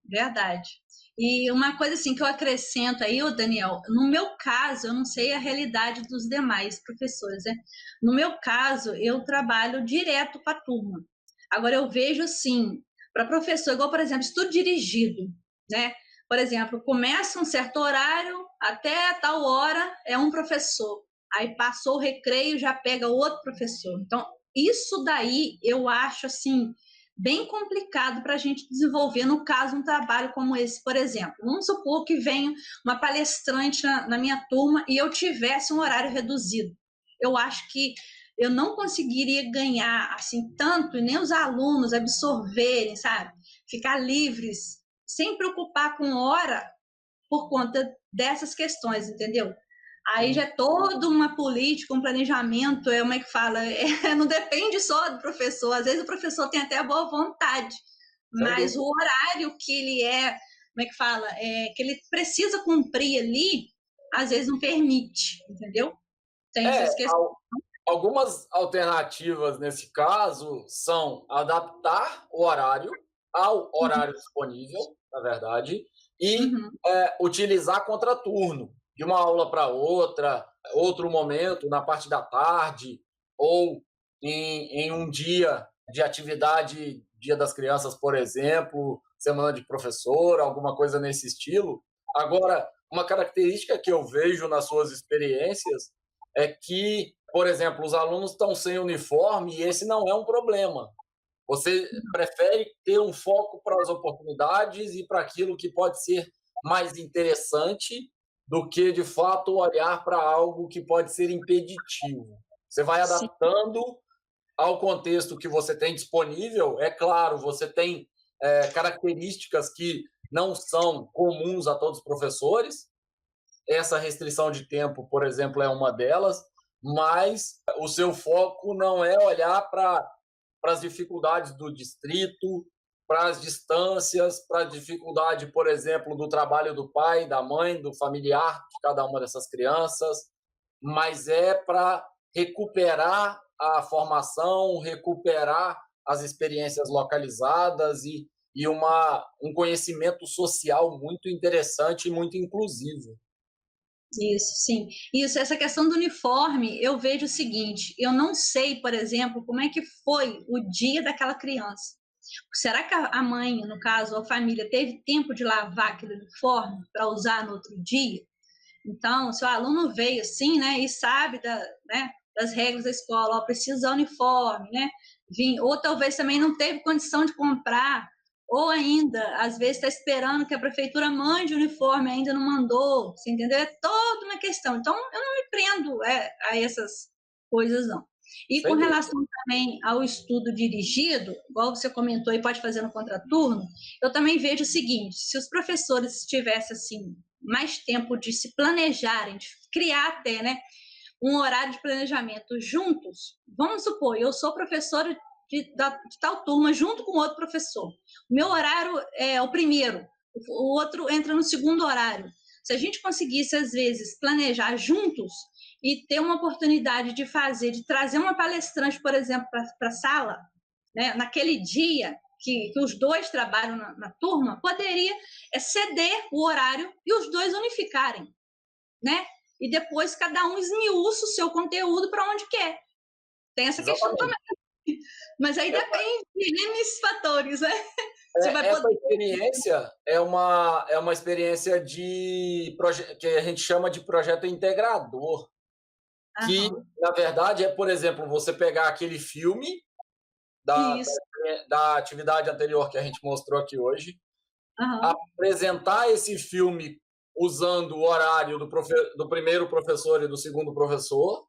verdade. E uma coisa assim que eu acrescento aí, ô Daniel, no meu caso, eu não sei a realidade dos demais professores, né? No meu caso, eu trabalho direto com a turma. Agora eu vejo assim, para professor, igual por exemplo, estudo dirigido, né? Por exemplo, começa um certo horário, até tal hora é um professor. Aí passou o recreio, já pega outro professor. Então, isso daí eu acho assim bem complicado para a gente desenvolver, no caso, um trabalho como esse, por exemplo. Vamos supor que venha uma palestrante na minha turma e eu tivesse um horário reduzido. Eu acho que eu não conseguiria ganhar assim tanto e nem os alunos absorverem, sabe? Ficar livres, sem preocupar com hora por conta dessas questões, entendeu? Aí já é toda uma política, um planejamento, como é que fala? Não depende só do professor, às vezes o professor tem até a boa vontade, Sem mas o dúvida. horário que ele como é que fala? Que ele precisa cumprir ali, às vezes não permite, entendeu? Tem É, essas questões. algumas alternativas nesse caso são adaptar o horário ao horário disponível, na verdade, e Uhum, utilizar contraturno, de uma aula para outra, outro momento, na parte da tarde, ou em um dia de atividade, Dia das Crianças, por exemplo, semana de professor, alguma coisa nesse estilo. Agora, uma característica que eu vejo nas suas experiências é que, por exemplo, os alunos estão sem uniforme e esse não é um problema. Você prefere ter um foco para as oportunidades e para aquilo que pode ser mais interessante do que, de fato, olhar para algo que pode ser impeditivo. Você vai sim, adaptando ao contexto que você tem disponível. É claro, você tem características que não são comuns a todos os professores. Essa restrição de tempo, por exemplo, é uma delas, mas o seu foco não é olhar para as dificuldades do distrito, para as distâncias, para a dificuldade, por exemplo, do trabalho do pai, da mãe, do familiar de cada uma dessas crianças, mas é para recuperar a formação, recuperar as experiências localizadas e um conhecimento social muito interessante e muito inclusivo. isso, sim. Isso, essa questão do uniforme, eu vejo o seguinte: eu não sei, por exemplo, como é que foi o dia daquela criança. Será que a mãe, no caso, a família, teve tempo de lavar aquele uniforme para usar no outro dia? Então, se o aluno veio assim, né, e sabe né, das regras da escola, ó, precisa usar uniforme, né? Ou talvez também não teve condição de comprar, ou ainda, às vezes, está esperando que a prefeitura mande o uniforme, ainda não mandou, você entendeu? É toda uma questão. Então, eu não me prendo a essas coisas, não. E com Sem dúvida. relação também ao estudo dirigido, igual você comentou e pode fazer no contraturno, eu também vejo o seguinte: se os professores tivessem assim mais tempo de se planejarem, de criar até, né, um horário de planejamento juntos. Vamos supor, eu sou professora de tal turma junto com outro professor. O meu horário é o primeiro. o outro entra no segundo horário. Se a gente conseguisse, às vezes, planejar juntos e ter uma oportunidade de trazer uma palestrante, por exemplo, para a sala, né, naquele dia que os dois trabalham na turma, poderia ceder o horário e os dois unificarem, né? E depois cada um esmiuça o seu conteúdo para onde quer. Tem essa questão também. Mas aí depende de N fatores, né? Essa experiência é uma experiência que a gente chama de projeto integrador. Que, na verdade, por exemplo, você pegar aquele filme da atividade anterior que a gente mostrou aqui hoje, apresentar esse filme usando o horário do primeiro professor e do segundo professor,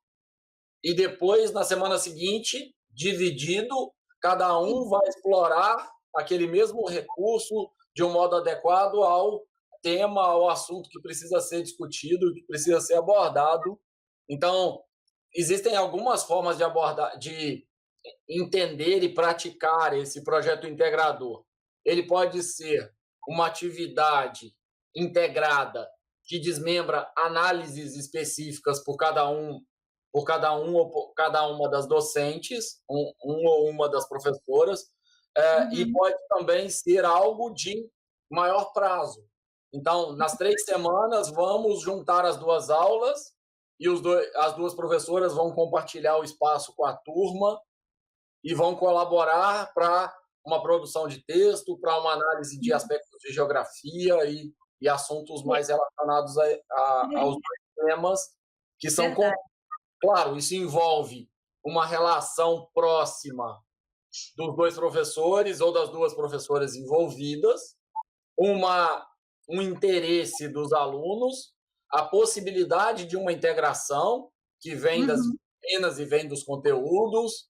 e depois, na semana seguinte, dividido, cada um vai explorar aquele mesmo recurso de um modo adequado ao tema, ao assunto que precisa ser discutido, que precisa ser abordado. Então, existem algumas formas de abordar, de entender e praticar esse projeto integrador. Ele pode ser uma atividade integrada que desmembra análises específicas por cada um ou cada uma das docentes, um ou uma das professoras, e pode também ser algo de maior prazo. Então, nas 3 semanas, vamos juntar as 2 aulas e as 2 professoras vão compartilhar o espaço com a turma e vão colaborar para uma produção de texto, para uma análise de aspectos de geografia e assuntos mais relacionados aos temas que são claro, isso envolve uma relação próxima dos 2 professores ou das 2 professoras envolvidas, um interesse dos alunos, a possibilidade de uma integração que vem das disciplinas e vem dos conteúdos,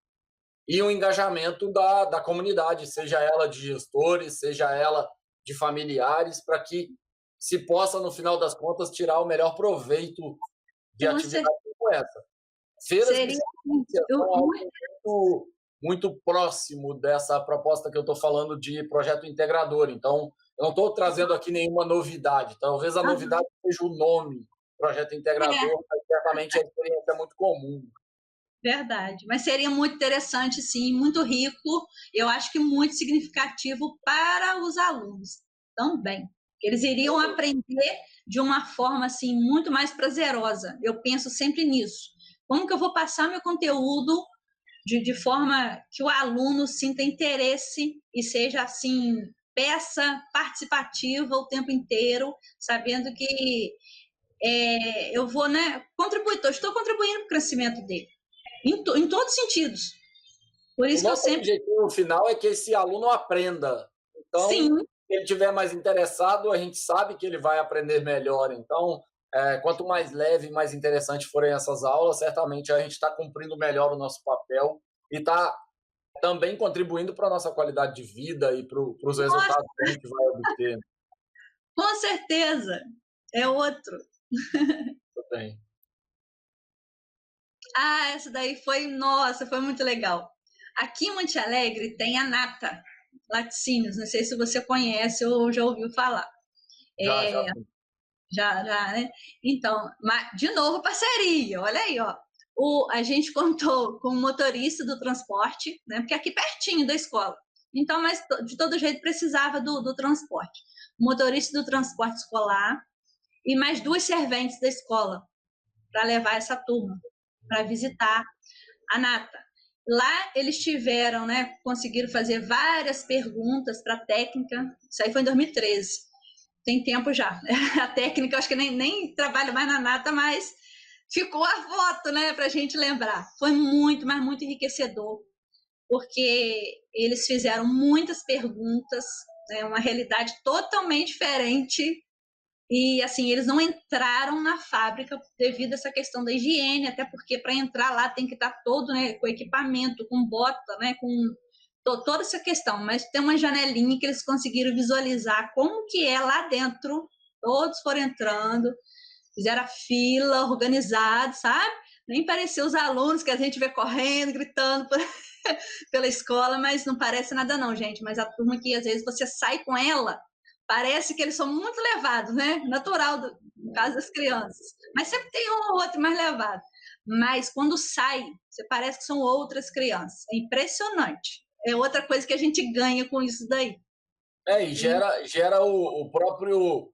e um engajamento da comunidade, seja ela de gestores, seja ela de familiares, para que se possa, no final das contas, tirar o melhor proveito de atividade como essa. Feiras de ciência são algo muito próximo dessa proposta que eu estou falando de projeto integrador. Então, eu não estou trazendo aqui nenhuma novidade. Talvez a novidade seja o nome, projeto integrador, mas certamente a experiência é muito comum. Verdade, mas seria muito interessante, sim, muito rico, eu acho que muito significativo para os alunos também. Eles iriam aprender de uma forma assim muito mais prazerosa. Eu penso sempre nisso. Como que eu vou passar meu conteúdo de forma que o aluno sinta interesse e seja assim peça participativa o tempo inteiro, sabendo que eu vou, né, estou contribuindo para o crescimento dele. Em todos os sentidos. Por isso o nosso objetivo final é que esse aluno aprenda. Então, se ele estiver mais interessado, a gente sabe que ele vai aprender melhor. Então, quanto mais leve e mais interessante forem essas aulas, certamente a gente está cumprindo melhor o nosso papel e está também contribuindo para a nossa qualidade de vida e para os resultados que a gente vai obter. Com certeza. É outro. Tem. Essa daí foi muito legal. Aqui em Monte Alegre tem a Nata Laticínios, não sei se você conhece ou já ouviu falar. Já, né? Então, de novo, parceria, olha aí, ó. A gente contou com o motorista do transporte, né? Porque aqui pertinho da escola. Então, mas de todo jeito precisava do transporte. O motorista do transporte escolar e mais 2 serventes da escola para levar essa turma para visitar a Nata. Lá eles tiveram, né, conseguiram fazer várias perguntas para a técnica, isso aí foi em 2013, tem tempo já. A técnica, eu acho que nem trabalho mais na Nata, mas ficou a foto, né, para a gente lembrar. Foi muito, mas muito enriquecedor, porque eles fizeram muitas perguntas, né, uma realidade totalmente diferente. E, assim, eles não entraram na fábrica devido a essa questão da higiene, até porque para entrar lá tem que estar todo, né, com equipamento, com bota, né, com toda essa questão. Mas tem uma janelinha que eles conseguiram visualizar como que é lá dentro. Todos foram entrando, fizeram a fila, organizado, sabe? Nem pareceu os alunos que a gente vê correndo, gritando pela escola, mas não parece nada não, gente. Mas a turma que às vezes você sai com ela, Parece que eles são muito levados, né? Natural no caso das crianças. Mas sempre tem um ou outro mais levado. Mas quando sai, você parece que são outras crianças. É impressionante. É outra coisa que a gente ganha com isso daí. E gera o próprio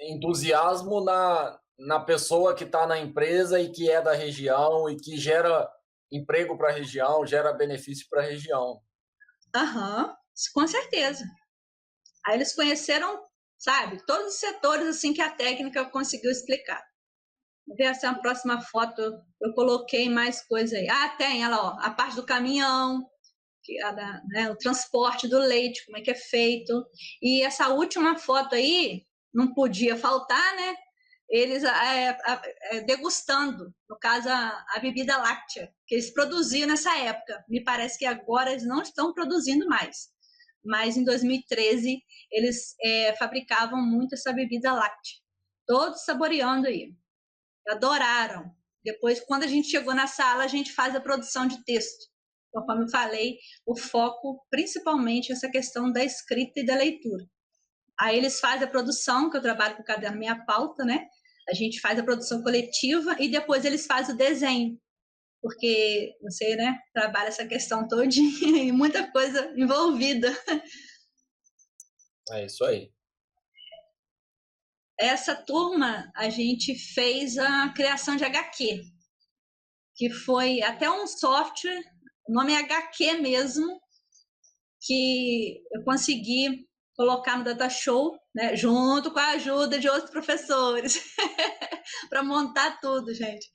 entusiasmo na pessoa que está na empresa e que é da região e que gera emprego para a região, gera benefício para a região. Aham, com certeza. Aí eles conheceram, sabe, todos os setores assim que a técnica conseguiu explicar. Vou ver se a próxima foto eu coloquei mais coisa aí. Ah, tem, ela, ó, a parte do caminhão, o transporte do leite, como é que é feito. E essa última foto aí, não podia faltar, né? Eles degustando, no caso, a bebida láctea, que eles produziam nessa época. Me parece que agora eles não estão produzindo mais. Mas em 2013 eles fabricavam muito essa bebida láctea. Todos saboreando aí. Adoraram. Depois, quando a gente chegou na sala, a gente faz a produção de texto. Conforme eu falei, o foco principalmente essa questão da escrita e da leitura. Aí eles fazem a produção, que eu trabalho com o caderno Minha Pauta, né? A gente faz a produção coletiva e depois eles fazem o desenho. Porque você, né, trabalha essa questão todinha e muita coisa envolvida. É isso aí. Essa turma, a gente fez a criação de HQ, que foi até um software, o nome é HQ mesmo, que eu consegui colocar no Data Show, né, junto com a ajuda de outros professores, para montar tudo, gente.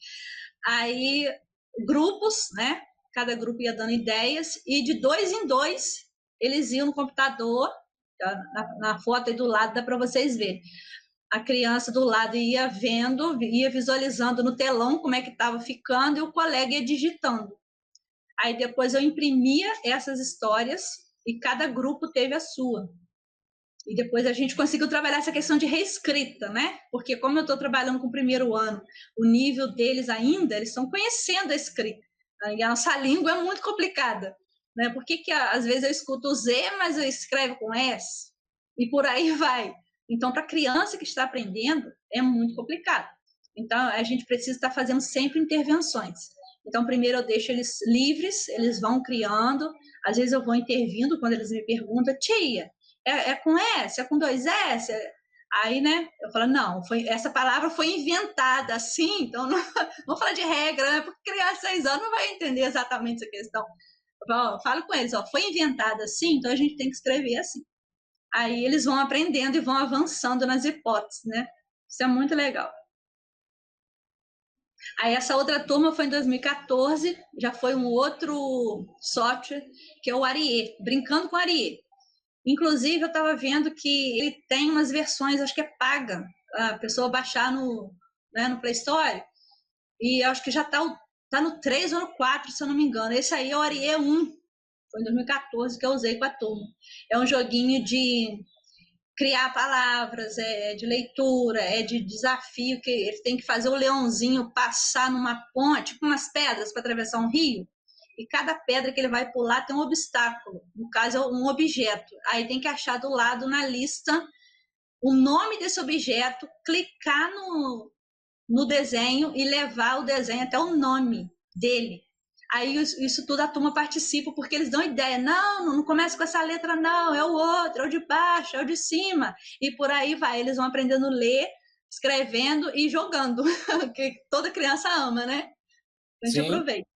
Aí, grupos, né? Cada grupo ia dando ideias, e de 2 em 2, eles iam no computador, na foto aí do lado dá para vocês verem. A criança do lado ia vendo, ia visualizando no telão como é que estava ficando, e o colega ia digitando. Aí depois eu imprimia essas histórias e cada grupo teve a sua. E depois a gente conseguiu trabalhar essa questão de reescrita, né? Porque como eu estou trabalhando com o primeiro ano, o nível deles ainda, eles estão conhecendo a escrita. E a nossa língua é muito complicada, né? Por que às vezes eu escuto o Z, mas eu escrevo com S? E por aí vai. Então, para a criança que está aprendendo, é muito complicado. Então, a gente precisa estar fazendo sempre intervenções. Então, primeiro eu deixo eles livres, eles vão criando. Às vezes eu vou intervindo quando eles me perguntam, tia, é com S? É com 2 S? Aí, né, eu falo, não, essa palavra foi inventada assim, então não vamos falar de regra, né, porque criança de 6 anos não vai entender exatamente essa questão. Eu falo com eles, ó, foi inventada assim, então a gente tem que escrever assim. Aí eles vão aprendendo e vão avançando nas hipóteses, né? Isso é muito legal. Aí essa outra turma foi em 2014, já foi um outro software, que é o Ariê, Brincando com Ariê. Inclusive, eu estava vendo que ele tem umas versões, acho que é paga, a pessoa baixar no Play Store, e acho que já tá no 3 ou no 4, se eu não me engano. Esse aí é o Ariê 1, foi em 2014 que eu usei com a turma. É um joguinho de criar palavras, de leitura, de desafio, que ele tem que fazer o leãozinho passar numa ponte, tipo umas pedras para atravessar um rio, e cada pedra que ele vai pular tem um obstáculo, no caso é um objeto. Aí tem que achar do lado na lista o nome desse objeto, clicar no desenho e levar o desenho até o nome dele. Aí isso tudo a turma participa, porque eles dão ideia. Não começa com essa letra, não, é o outro, é o de baixo, é o de cima. E por aí vai, eles vão aprendendo a ler, escrevendo e jogando, que toda criança ama, né? A gente aproveita.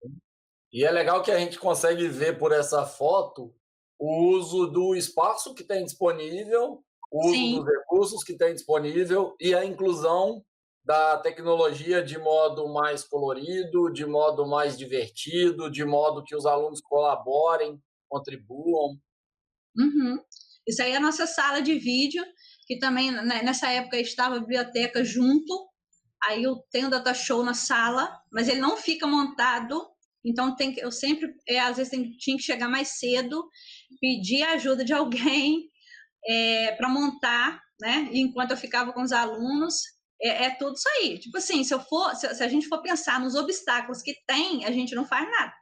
E é legal que a gente consegue ver por essa foto o uso do espaço que tem disponível, o uso Sim. dos recursos que tem disponível e a inclusão da tecnologia de modo mais colorido, de modo mais divertido, de modo que os alunos colaborem, contribuam. Uhum. Isso aí é a nossa sala de vídeo, que também nessa época estava a biblioteca junto. Aí eu tenho o Data Show na sala, mas ele não fica montado. Então eu sempre, às vezes tinha que chegar mais cedo, pedir a ajuda de alguém para montar, né? E enquanto eu ficava com os alunos, tudo isso aí. Tipo assim, se a gente for pensar nos obstáculos que tem, a gente não faz nada,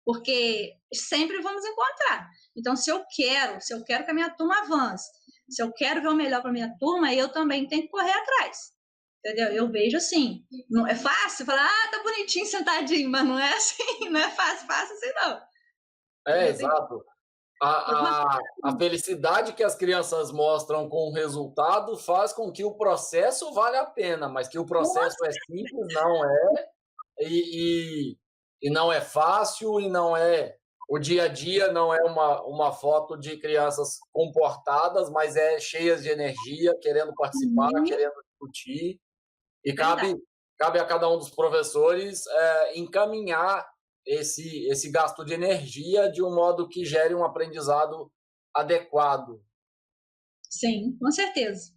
porque sempre vamos encontrar. Então, se eu quero que a minha turma avance, Se eu quero ver o melhor para minha turma, eu também tenho que correr atrás. Entendeu? Eu vejo assim, não é fácil falar, tá bonitinho sentadinho, mas não é assim, não é fácil assim não. Exato. A felicidade que as crianças mostram com o resultado faz com que o processo valha a pena, mas que o processo é simples, não é, e não é fácil, e não é. O dia a dia não é uma foto de crianças comportadas, mas é cheias de energia, querendo participar, querendo discutir. E cabe a cada um dos professores encaminhar esse gasto de energia de um modo que gere um aprendizado adequado. Sim, com certeza.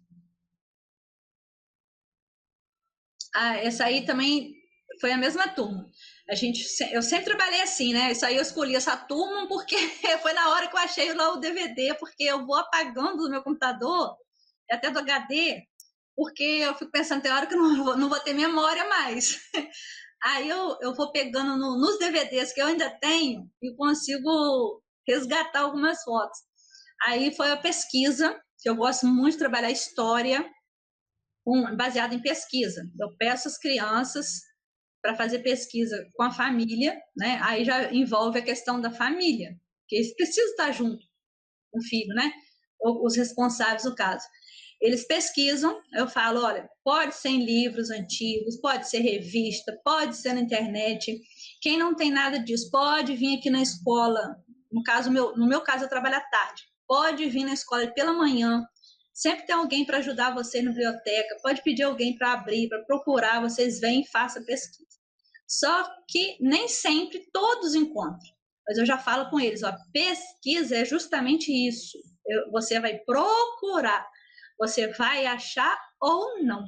Essa aí também foi a mesma turma. Eu sempre trabalhei assim, né? Isso aí eu escolhi essa turma porque foi na hora que eu achei lá o DVD, porque eu vou apagando do meu computador, até do HD, porque eu fico pensando, tem hora que eu não vou ter memória mais. Aí eu vou pegando nos DVDs que eu ainda tenho e consigo resgatar algumas fotos. Aí foi a pesquisa, que eu gosto muito de trabalhar história, baseada em pesquisa. Eu peço às crianças para fazer pesquisa com a família, né? Aí já envolve a questão da família, que eles precisam estar junto com o filho, né? Ou os responsáveis no caso. Eles pesquisam, eu falo, olha, pode ser em livros antigos, pode ser revista, pode ser na internet. Quem não tem nada disso, pode vir aqui na escola. No meu caso, eu trabalho à tarde. Pode vir na escola pela manhã. Sempre tem alguém para ajudar você na biblioteca. Pode pedir alguém para abrir, para procurar. Vocês vêm e façam pesquisa. Só que nem sempre todos encontram. Mas eu já falo com eles, ó, pesquisa é justamente isso. Você vai procurar. Você vai achar ou não.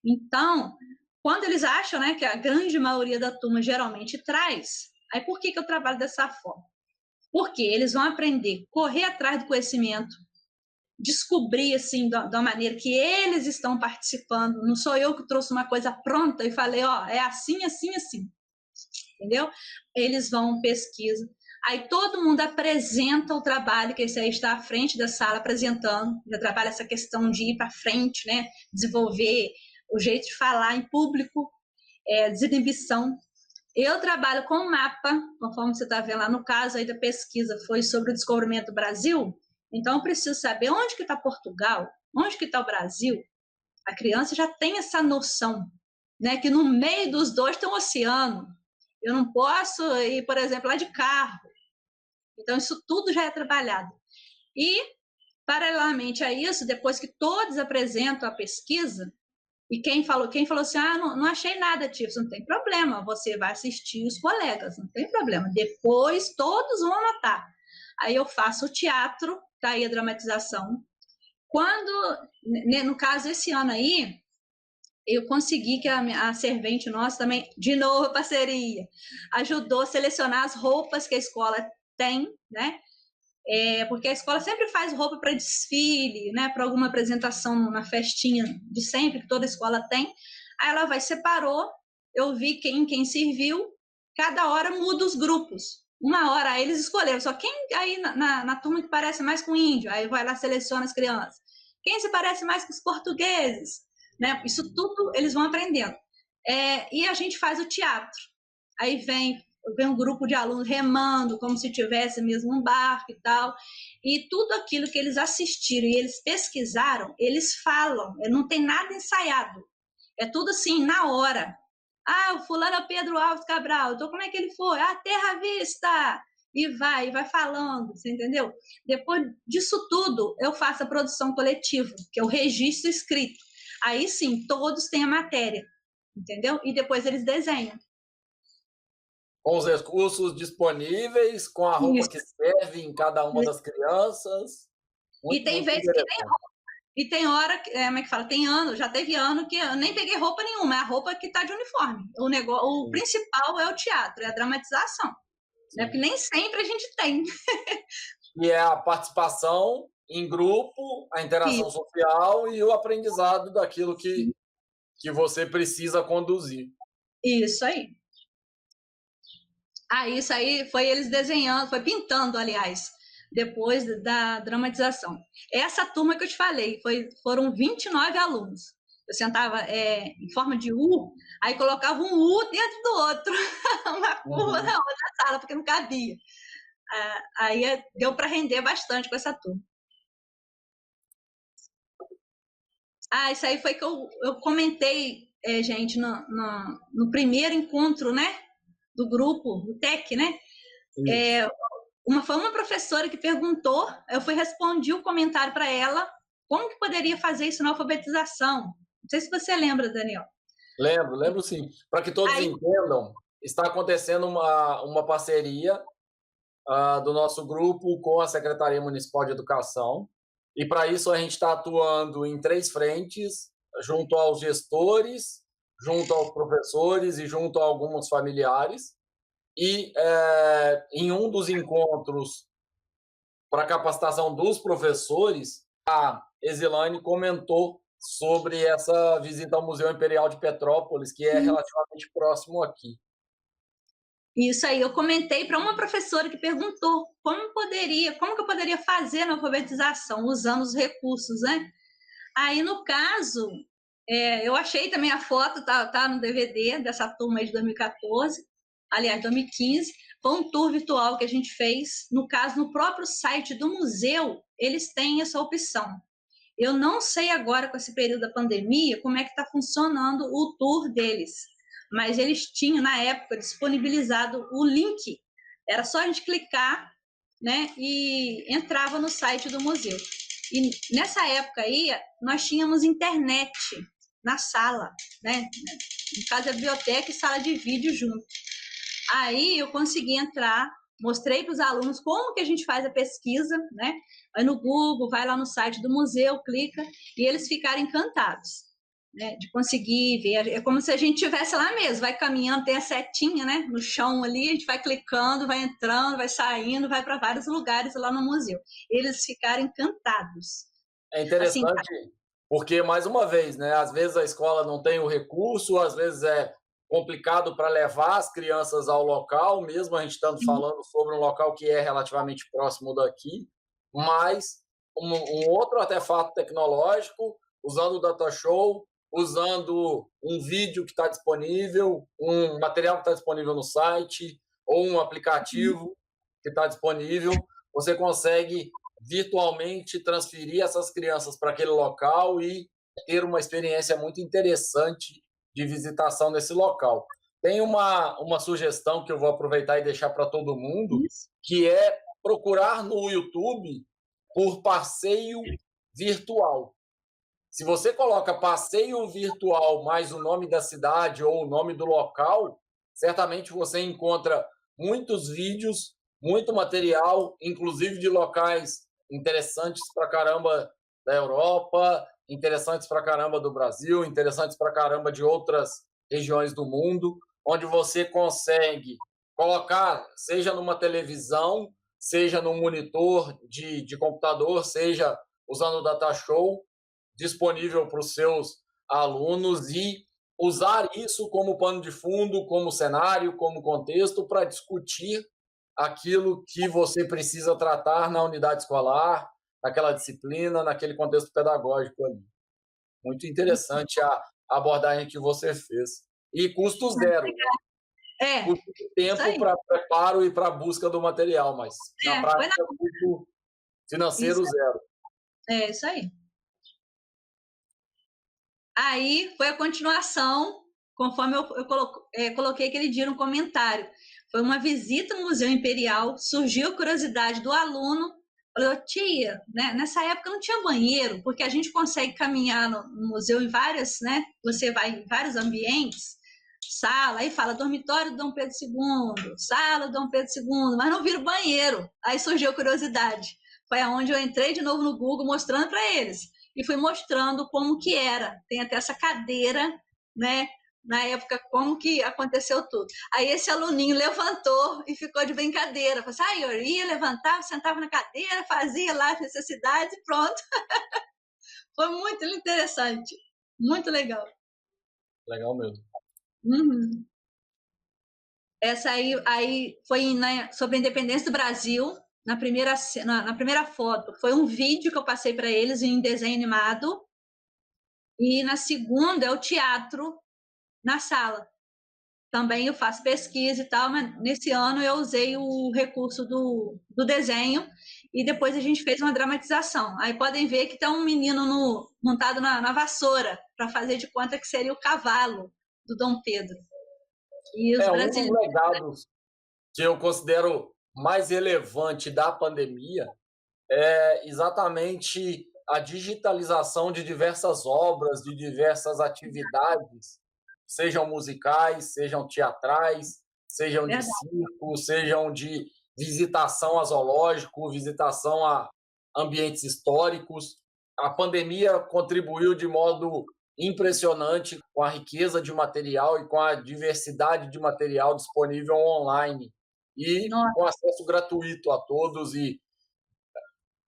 Então, quando eles acham, né, que a grande maioria da turma geralmente traz, aí por que eu trabalho dessa forma? Porque eles vão aprender, correr atrás do conhecimento, descobrir, assim, da maneira que eles estão participando. Não sou eu que trouxe uma coisa pronta e falei, ó, é assim, assim, assim. Entendeu? Eles vão, pesquisam. Aí todo mundo apresenta o trabalho, que esse aí está à frente da sala apresentando, já trabalha essa questão de ir para frente, né? Desenvolver o jeito de falar em público, desinibição. Eu trabalho com mapa, conforme você está vendo lá no caso aí da pesquisa, foi sobre o descobrimento do Brasil. Então eu preciso saber onde que está Portugal, onde que está o Brasil. A criança já tem essa noção, né? Que no meio dos dois tem um oceano. Eu não posso ir, por exemplo, lá de carro. Então, isso tudo já é trabalhado. E, paralelamente a isso, depois que todos apresentam a pesquisa, e quem falou assim, não achei nada disso, não tem problema, você vai assistir os colegas, não tem problema. Depois, todos vão anotar. Aí eu faço o teatro, tá aí a dramatização. Quando, no caso, esse ano aí, eu consegui que a servente nossa também, de novo, parceria, ajudou a selecionar as roupas que a escola tem, né? Porque a escola sempre faz roupa para desfile, né? Para alguma apresentação na festinha de sempre, que toda escola tem. Aí ela separou, eu vi quem serviu, cada hora muda os grupos. Uma hora, aí eles escolheram, só quem aí na turma que parece mais com índio, aí vai lá, seleciona as crianças. Quem se parece mais com os portugueses? Né? Isso tudo eles vão aprendendo. E a gente faz o teatro. Aí vem um grupo de alunos remando, como se tivesse mesmo um barco e tal. E tudo aquilo que eles assistiram e eles pesquisaram, eles falam. Não tem nada ensaiado. É tudo assim, na hora. O fulano é o Pedro Alves Cabral. Então, como é que ele foi? Terra à Vista! E vai falando, você entendeu? Depois disso tudo, eu faço a produção coletiva, que é o registro escrito. Aí sim, todos têm a matéria, entendeu? E depois eles desenham. Com os recursos disponíveis, com a roupa que serve em cada uma das crianças. E tem vezes que tem roupa. E tem hora, como é que fala? Tem ano, já teve ano que eu nem peguei roupa nenhuma, é a roupa que está de uniforme. O principal é o teatro, é a dramatização. Né? Porque nem sempre a gente tem. E é a participação em grupo, a interação social e o aprendizado daquilo que você precisa conduzir. Isso aí. Isso aí foi eles desenhando, foi pintando, aliás, depois da dramatização. Essa turma que eu te falei, foram 29 alunos. Eu sentava em forma de U, aí colocava um U dentro do outro, uma curva na outra sala, porque não cabia. Aí deu para render bastante com essa turma. Isso aí foi que eu comentei, gente, no primeiro encontro, né, do grupo, do TEC, né? Foi uma professora que perguntou, eu respondi o comentário para ela, como que poderia fazer isso na alfabetização. Não sei se você lembra, Daniel. Lembro sim. Para que todos entendam, está acontecendo uma parceria do nosso grupo com a Secretaria Municipal de Educação, e para isso a gente está atuando em 3 frentes, junto aos gestores, junto aos professores e junto a alguns familiares. E em um dos encontros para capacitação dos professores, a Exilane comentou sobre essa visita ao Museu Imperial de Petrópolis, que é relativamente próximo aqui. Isso aí, eu comentei para uma professora que perguntou como que eu poderia fazer na alfabetização usando os recursos, né? Aí, no caso, eu achei também a foto, tá no DVD dessa turma aí de 2014, aliás, 2015, foi um tour virtual que a gente fez. No caso, no próprio site do museu, eles têm essa opção. Eu não sei agora, com esse período da pandemia, como é que está funcionando o tour deles, mas eles tinham, na época, disponibilizado o link. Era só a gente clicar, né, e entrava no site do museu. E nessa época aí, nós tínhamos internet na sala, né? No caso, a biblioteca e sala de vídeo junto. Aí eu consegui entrar, mostrei para os alunos como que a gente faz a pesquisa, né? Vai no Google, vai lá no site do museu, clica, e eles ficaram encantados, né? De conseguir ver. É como se a gente estivesse lá mesmo, vai caminhando, tem a setinha, né? No chão ali, a gente vai clicando, vai entrando, vai saindo, vai para vários lugares lá no museu. Eles ficaram encantados. É interessante, assim, porque, mais uma vez, né? Às vezes a escola não tem o recurso, às vezes é complicado para levar as crianças ao local, mesmo a gente estando falando sobre um local que é relativamente próximo daqui, mas um outro artefato tecnológico, usando o Data Show, usando um vídeo que está disponível, um material que está disponível no site, ou um aplicativo que está disponível, você consegue virtualmente transferir essas crianças para aquele local e ter uma experiência muito interessante de visitação nesse local. Tem uma sugestão que eu vou aproveitar e deixar para todo mundo, que é procurar no YouTube por passeio virtual. Se você coloca passeio virtual mais o nome da cidade ou o nome do local, certamente você encontra muitos vídeos, muito material, inclusive de locais interessantes pra caramba da Europa, interessantes pra caramba do Brasil, interessantes pra caramba de outras regiões do mundo, onde você consegue colocar, seja numa televisão, seja num monitor de computador, seja usando o Data Show, disponível para os seus alunos, e usar isso como pano de fundo, como cenário, como contexto para discutir aquilo que você precisa tratar na unidade escolar, naquela disciplina, naquele contexto pedagógico ali. Muito interessante a abordagem que você fez. E custo zero. Custo de tempo para preparo e para busca do material, mas na prática, custo financeiro zero. Isso aí. Aí foi a continuação, conforme eu coloquei aquele dia no comentário. Foi uma visita no Museu Imperial, surgiu a curiosidade do aluno, falou, tia, né, nessa época não tinha banheiro, porque a gente consegue caminhar no museu em várias, né, você vai em vários ambientes, sala, aí fala dormitório do Dom Pedro II, sala do Dom Pedro II, mas não vira banheiro. Aí surgiu a curiosidade. Foi aonde eu entrei de novo no Google mostrando para eles. E fui mostrando como que era. Tem até essa cadeira, né? Na época, como que aconteceu tudo. Aí esse aluninho levantou e ficou de brincadeira. Falei assim, eu ia, levantava, sentava na cadeira, fazia lá as necessidades e pronto. Foi muito interessante. Muito legal. Legal mesmo. Essa aí foi, né, sobre a independência do Brasil, na primeira foto foi um vídeo que eu passei para eles em desenho animado, e na segunda é o teatro na sala. Também eu faço pesquisa e tal, mas nesse ano eu usei o recurso do desenho e depois a gente fez uma dramatização. Aí podem ver que tem um menino montado na vassoura, para fazer de conta que seria o cavalo do Dom Pedro. E os Um brasileiros... dos legados que eu considero mais relevante da pandemia é exatamente a digitalização de diversas obras, de diversas atividades, sejam musicais, sejam teatrais, sejam de circo, sejam de visitação a zoológico, visitação a ambientes históricos. A pandemia contribuiu de modo impressionante com a riqueza de material e com a diversidade de material disponível online e com acesso gratuito a todos. E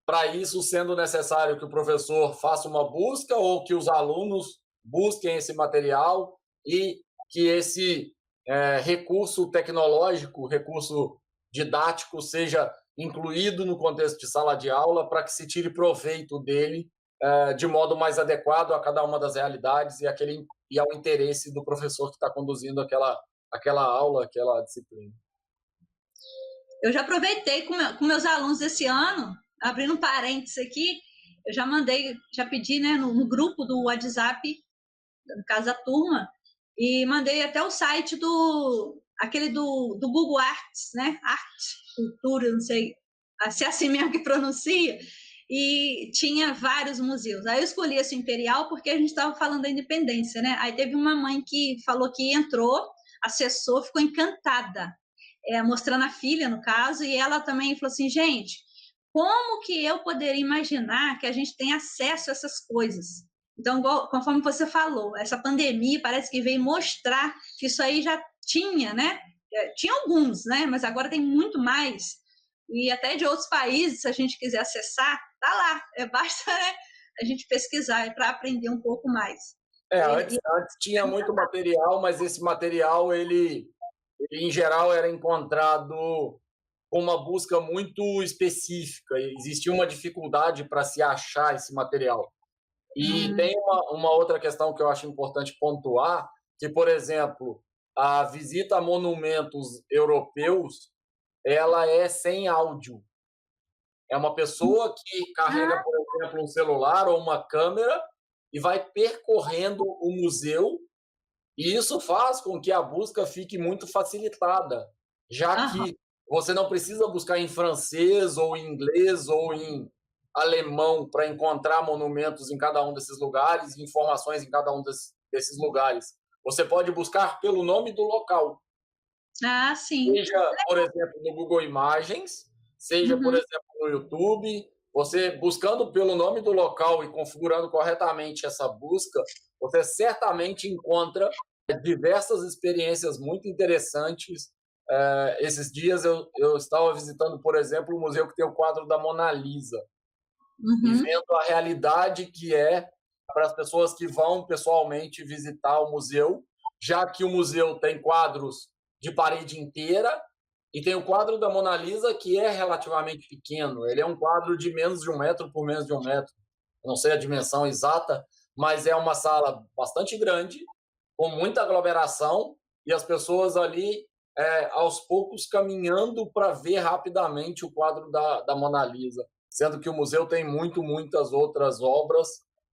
para isso, sendo necessário que o professor faça uma busca ou que os alunos busquem esse material e que esse recurso tecnológico, recurso didático seja incluído no contexto de sala de aula para que se tire proveito dele de modo mais adequado a cada uma das realidades e ao interesse do professor que está conduzindo aquela aula, aquela disciplina. Eu já aproveitei com meus alunos esse ano, abrindo um parênteses aqui, eu já pedi, né, no grupo do WhatsApp, no caso da turma, e mandei até o site aquele do Google Arts, né? Arte, cultura, não sei se é assim mesmo que pronuncia, e tinha vários museus. Aí eu escolhi esse Imperial porque a gente estava falando da independência, né? Aí teve uma mãe que falou que entrou, acessou, ficou encantada, mostrando a filha, no caso, e ela também falou assim, gente, como que eu poderia imaginar que a gente tem acesso a essas coisas? Então, conforme você falou, essa pandemia parece que veio mostrar que isso aí já tinha, né? Tinha alguns, né? Mas agora tem muito mais. E até de outros países, se a gente quiser acessar, tá lá. Basta, né, a gente pesquisar para aprender um pouco mais. Antes tinha muito material, mas esse material, ele em geral era encontrado com uma busca muito específica. Existia uma dificuldade para se achar esse material. E tem uma outra questão que eu acho importante pontuar, que, por exemplo, a visita a monumentos europeus, ela é sem áudio. É uma pessoa que carrega, por exemplo, um celular ou uma câmera e vai percorrendo o museu, e isso faz com que a busca fique muito facilitada, já que você não precisa buscar em francês ou em inglês ou em alemão para encontrar monumentos em cada um desses lugares, informações em cada um desses lugares. Você pode buscar pelo nome do local. Sim. Seja, por exemplo, no Google Imagens, seja, por exemplo, no YouTube. Você buscando pelo nome do local e configurando corretamente essa busca, você certamente encontra diversas experiências muito interessantes. Esses dias eu estava visitando, por exemplo, o museu que tem o quadro da Mona Lisa, e vendo a realidade que é para as pessoas que vão pessoalmente visitar o museu, já que o museu tem quadros de parede inteira e tem o quadro da Mona Lisa, que é relativamente pequeno. Ele é um quadro de menos de 1 metro por menos de 1 metro. Não sei a dimensão exata, mas é uma sala bastante grande, com muita aglomeração, e as pessoas ali, aos poucos, caminhando para ver rapidamente o quadro da Mona Lisa. Sendo que o museu tem muitas outras obras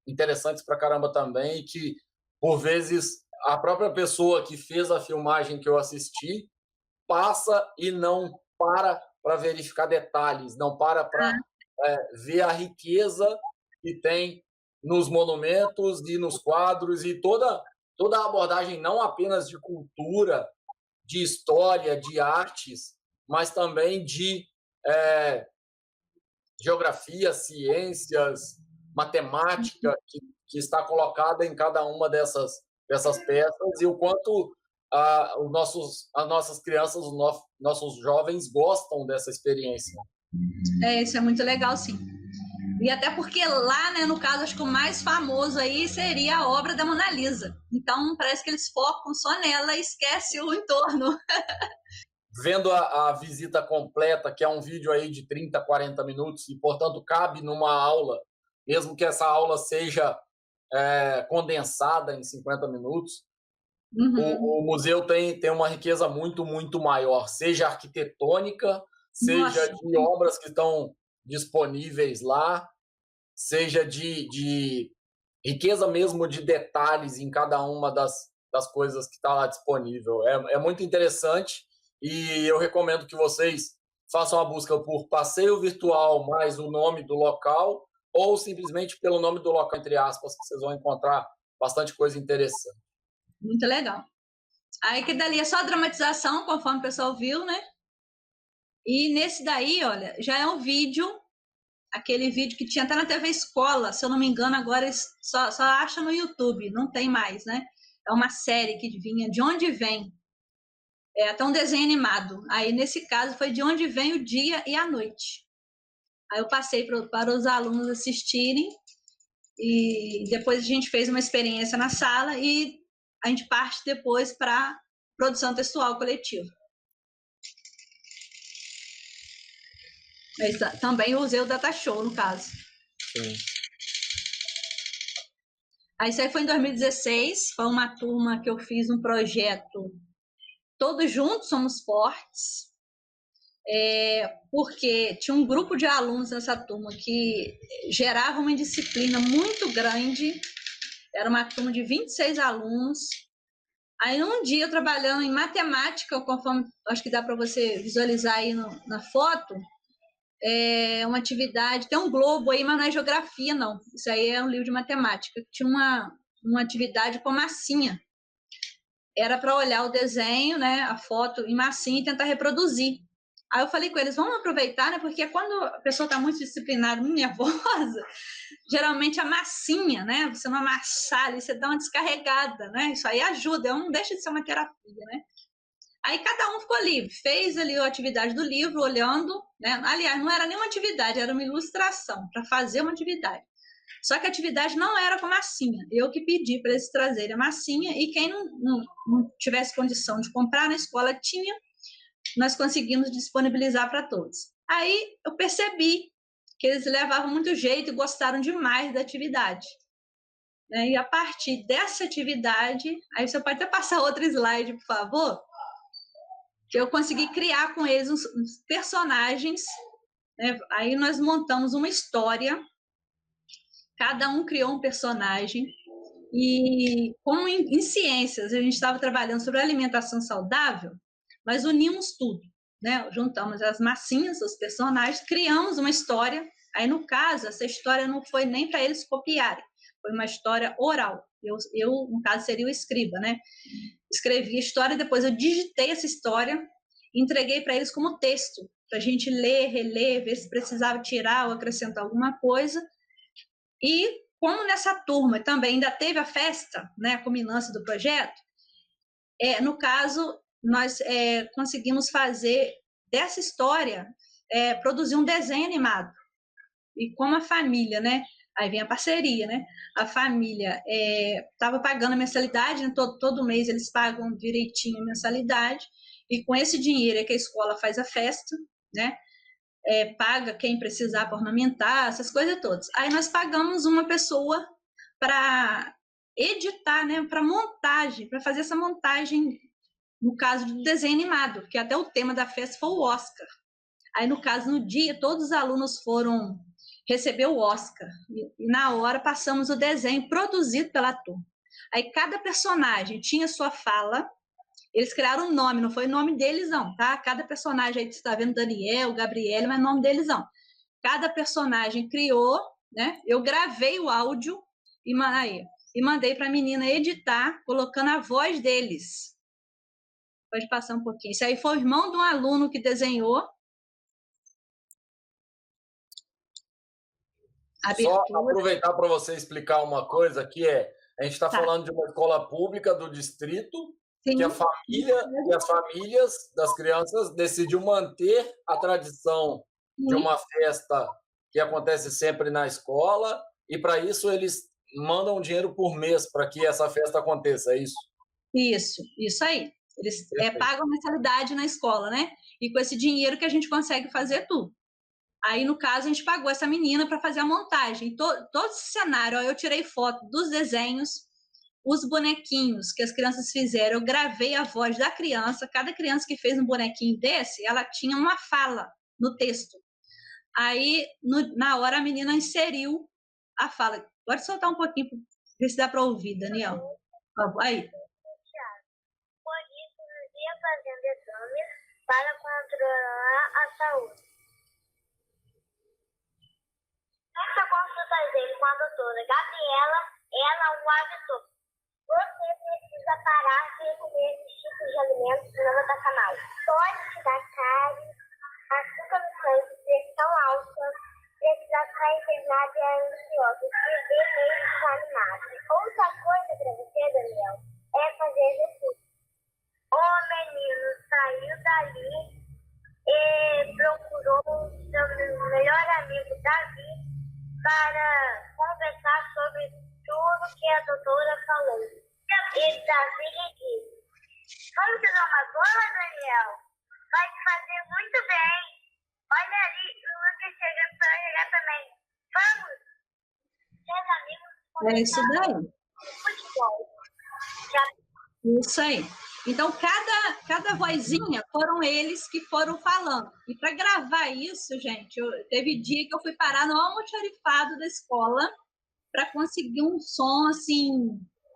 interessantes para caramba também, e que, por vezes, a própria pessoa que fez a filmagem que eu assisti passa e não para verificar detalhes, não para ver a riqueza que tem nos monumentos e nos quadros, e toda a abordagem não apenas de cultura, de história, de artes, mas também de geografia, ciências, matemática, que está colocada em cada uma dessas peças, e o quanto as nossas crianças, os nossos jovens gostam dessa experiência. Isso é muito legal, sim. E até porque lá, né, no caso, acho que o mais famoso aí seria a obra da Mona Lisa. Então, parece que eles focam só nela e esquecem o entorno. vendo a visita completa, que é um vídeo aí de 30, 40 minutos, e, portanto, cabe numa aula, mesmo que essa aula seja condensada em 50 minutos, o museu tem uma riqueza muito, muito maior, seja arquitetônica, seja Nossa, de obras que estão disponíveis lá, seja de riqueza mesmo de detalhes em cada uma das coisas que está lá disponível. É muito interessante e eu recomendo que vocês façam a busca por passeio virtual mais o nome do local ou simplesmente pelo nome do local, entre aspas, que vocês vão encontrar bastante coisa interessante. muito legal. Aí que dali é só dramatização, conforme o pessoal viu, né? E nesse daí, olha, já é um vídeo, aquele vídeo que tinha até na TV Escola, se eu não me engano, agora só acha no YouTube, não tem mais, né? É uma série que vinha De Onde Vem. É até um desenho animado. Aí, nesse caso, foi De Onde Vem o Dia e a Noite. Aí eu passei para os alunos assistirem e depois a gente fez uma experiência na sala e a gente parte depois para produção textual coletiva. Mas também usei o Data Show, no caso. Sim. Aí isso aí foi em 2016, foi uma turma que eu fiz um projeto Todos Juntos Somos Fortes, porque tinha um grupo de alunos nessa turma que gerava uma disciplina muito grande, era uma turma de 26 alunos. Aí um dia, trabalhando em matemática, conforme acho que dá para você visualizar aí na foto, uma atividade, tem um globo aí, mas não é geografia, não. Isso aí é um livro de matemática. Tinha uma atividade com massinha. Era para olhar o desenho, né, a foto em massinha e tentar reproduzir. Aí eu falei com eles, vamos aproveitar, né, porque quando a pessoa está muito disciplinada, muito nervosa, geralmente a massinha, né, você não amassar ali, você dá uma descarregada, né, isso aí ajuda, não deixa de ser uma terapia, né. Aí cada um ficou livre, fez ali a atividade do livro, olhando, né? Aliás, não era nenhuma atividade, era uma ilustração para fazer uma atividade. Só que a atividade não era com massinha. Eu que pedi para eles trazerem a massinha e quem não tivesse condição de comprar na escola tinha, nós conseguimos disponibilizar para todos. Aí eu percebi que eles levavam muito jeito e gostaram demais da atividade. E a partir dessa atividade, aí você pode até passar outro slide, por favor, que eu consegui criar com eles uns personagens, né? Aí nós montamos uma história, cada um criou um personagem, e como em ciências a gente estava trabalhando sobre alimentação saudável, nós unimos tudo, né? Juntamos as massinhas, os personagens, criamos uma história. Aí no caso, essa história não foi nem para eles copiarem, foi uma história oral. Eu, no caso, seria o escriba, né? Escrevi a história, depois eu digitei essa história e entreguei para eles como texto, para a gente ler, reler, ver se precisava tirar ou acrescentar alguma coisa. E como nessa turma também ainda teve a festa, né, a culminância do projeto, no caso, nós conseguimos fazer dessa história, produzir um desenho animado. E como a família, né? Aí vem a parceria, né? A família estava pagando a mensalidade, né? Todo mês eles pagam direitinho a mensalidade, e com esse dinheiro é que a escola faz a festa, né? Paga quem precisar para ornamentar, essas coisas todas. Aí nós pagamos uma pessoa para editar, né? Para montagem, para fazer essa montagem, no caso do desenho animado, que até o tema da festa foi o Oscar. Aí, no caso, no dia, todos os alunos foram receber o Oscar. E na hora passamos o desenho produzido pela turma. Aí cada personagem tinha sua fala. Eles criaram um nome, não foi o nome deles não, tá? Cada personagem aí que você está vendo, Daniel, Gabriele, mas nome deles não. Cada personagem criou, né? Eu gravei o áudio e mandei para a menina editar, colocando a voz deles. Pode passar um pouquinho. Isso aí foi o irmão de um aluno que desenhou. Só aproveitar para você explicar uma coisa que a gente está falando de uma escola pública do distrito. Sim. Que a família e as famílias das crianças decidiu manter a tradição de uma festa que acontece sempre na escola, e para isso eles mandam dinheiro por mês para que essa festa aconteça, é isso? Isso aí. Eles pagam mensalidade na escola, né? E com esse dinheiro que a gente consegue fazer tudo. Aí, no caso, a gente pagou essa menina para fazer a montagem. Todo esse cenário, ó, eu tirei foto dos desenhos, os bonequinhos que as crianças fizeram, eu gravei a voz da criança. Cada criança que fez um bonequinho desse, ela tinha uma fala no texto. Aí, na hora, a menina inseriu a fala. Pode soltar um pouquinho, ver se dá para ouvir, Daniel. Aí. Por isso, vivia fazendo exames para controlar a saúde. Nessa consulta dele com a doutora Gabriela, ela o avisou: você precisa parar de comer esses tipos de alimentos e não botar canal. Pode te dar cárie, açúcar no sangue, pressão alta, precisar ficar internado e ansioso, viver meio desanimado. Outra coisa para você, Daniel, é fazer exercício. O menino saiu dali e procurou o seu melhor amigo Davi para conversar sobre tudo que a doutora falou. E Davi lhe disse: vamos jogar uma bola, Daniel? Vai te fazer muito bem. Olha ali, o Lucas chegando para jogar também. Vamos! Seus amigos É isso daí. futebol. Isso aí. Então, cada vozinha foram eles que foram falando. E para gravar isso, gente, teve dia que eu fui parar no almoxarifado da escola para conseguir um som assim,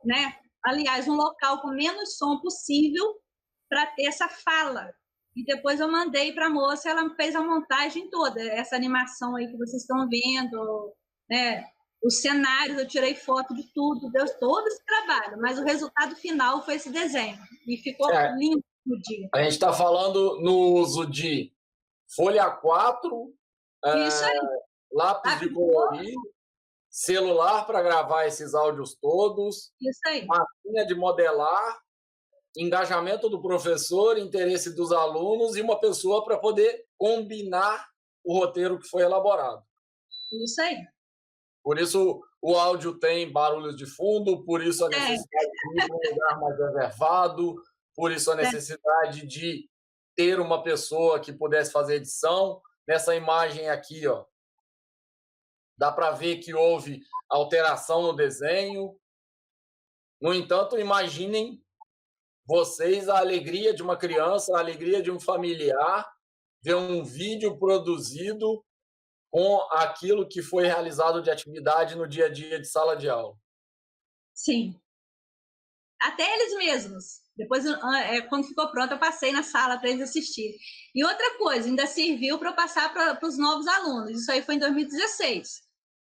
né? Aliás, um local com menos som possível para ter essa fala. E depois eu mandei para a moça, ela fez a montagem toda, essa animação aí que vocês estão vendo, né? Os cenários, eu tirei foto de tudo, deu todo esse trabalho, mas o resultado final foi esse desenho. E ficou lindo no dia. A gente está falando no uso de folha 4, Isso aí. lápis de colorir, celular para gravar esses áudios todos, isso aí. Massinha de modelar, engajamento do professor, interesse dos alunos e uma pessoa para poder combinar o roteiro que foi elaborado. Isso aí. Por isso o áudio tem barulhos de fundo, por isso a necessidade de ir para um lugar mais reservado, por isso a necessidade de ter uma pessoa que pudesse fazer edição. Nessa imagem aqui, ó, dá para ver que houve alteração no desenho. No entanto, imaginem vocês a alegria de uma criança, a alegria de um familiar, ver um vídeo produzido com aquilo que foi realizado de atividade no dia a dia de sala de aula. Sim. Até eles mesmos. Depois, quando ficou pronto, eu passei na sala para eles assistirem. E outra coisa, ainda serviu para eu passar para os novos alunos. Isso aí foi em 2016.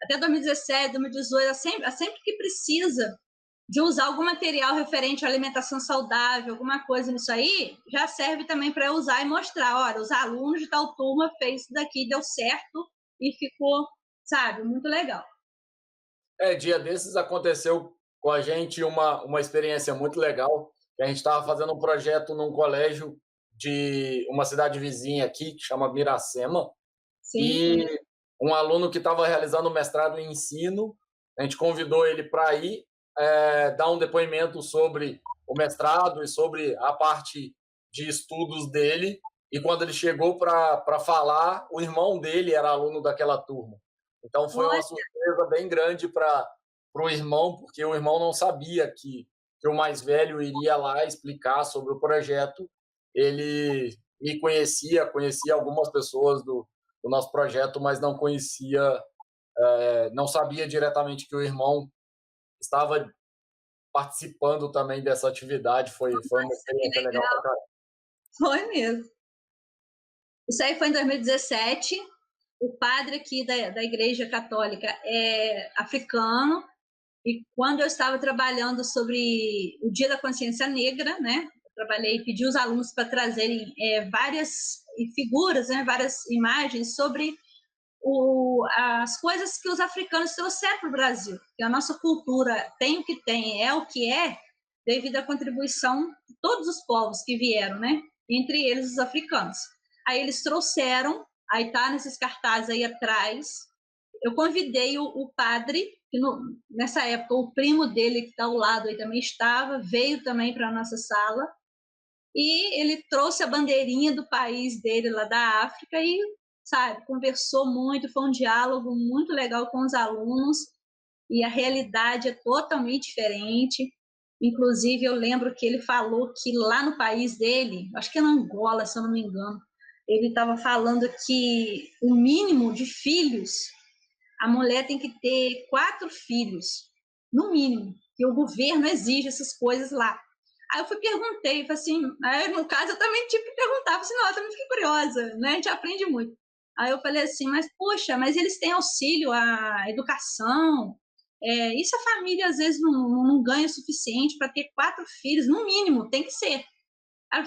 Até 2017, 2018, sempre que precisa de usar algum material referente à alimentação saudável, alguma coisa nisso aí, já serve também para eu usar e mostrar. Olha, os alunos de tal turma fez isso daqui, deu certo e ficou, sabe, muito legal. Dia desses aconteceu com a gente uma experiência muito legal, que a gente estava fazendo um projeto num colégio de uma cidade vizinha aqui, que chama Miracema. Sim. E um aluno que estava realizando mestrado em ensino, a gente convidou ele para ir dar um depoimento sobre o mestrado e sobre a parte de estudos dele. E quando ele chegou para falar, o irmão dele era aluno daquela turma. Então foi uma surpresa bem grande para o irmão, porque o irmão não sabia que o mais velho iria lá explicar sobre o projeto. Ele me conhecia algumas pessoas do nosso projeto, mas não conhecia, não sabia diretamente que o irmão estava participando também dessa atividade. Foi uma experiência legal pra caramba. Foi mesmo. Isso aí foi em 2017. O padre aqui da Igreja Católica é africano, e quando eu estava trabalhando sobre o Dia da Consciência Negra, né, eu trabalhei e pedi os alunos para trazerem várias figuras, né, várias imagens sobre as coisas que os africanos trouxeram para o Brasil. Que a nossa cultura tem o que tem, é o que é, devido à contribuição de todos os povos que vieram, né, entre eles os africanos. Aí eles trouxeram. Aí tá nesses cartazes aí atrás. Eu convidei o padre, que nessa época o primo dele que está ao lado aí também estava, veio também para a nossa sala. e ele trouxe a bandeirinha do país dele lá da África e, sabe, conversou muito, foi um diálogo muito legal com os alunos e a realidade é totalmente diferente. Inclusive, eu lembro que ele falou que lá no país dele, acho que é na Angola, se eu não me engano, ele estava falando que o mínimo de filhos, a mulher tem que ter 4 filhos, no mínimo, que o governo exige essas coisas lá. Aí eu perguntei, falei assim, aí no caso eu também tive que perguntar, falei assim, nossa, eu também fiquei curiosa, né? A gente aprende muito. Aí eu falei assim, mas poxa, mas eles têm auxílio à educação, e se a família às vezes não ganha o suficiente para ter 4 filhos, no mínimo, tem que ser.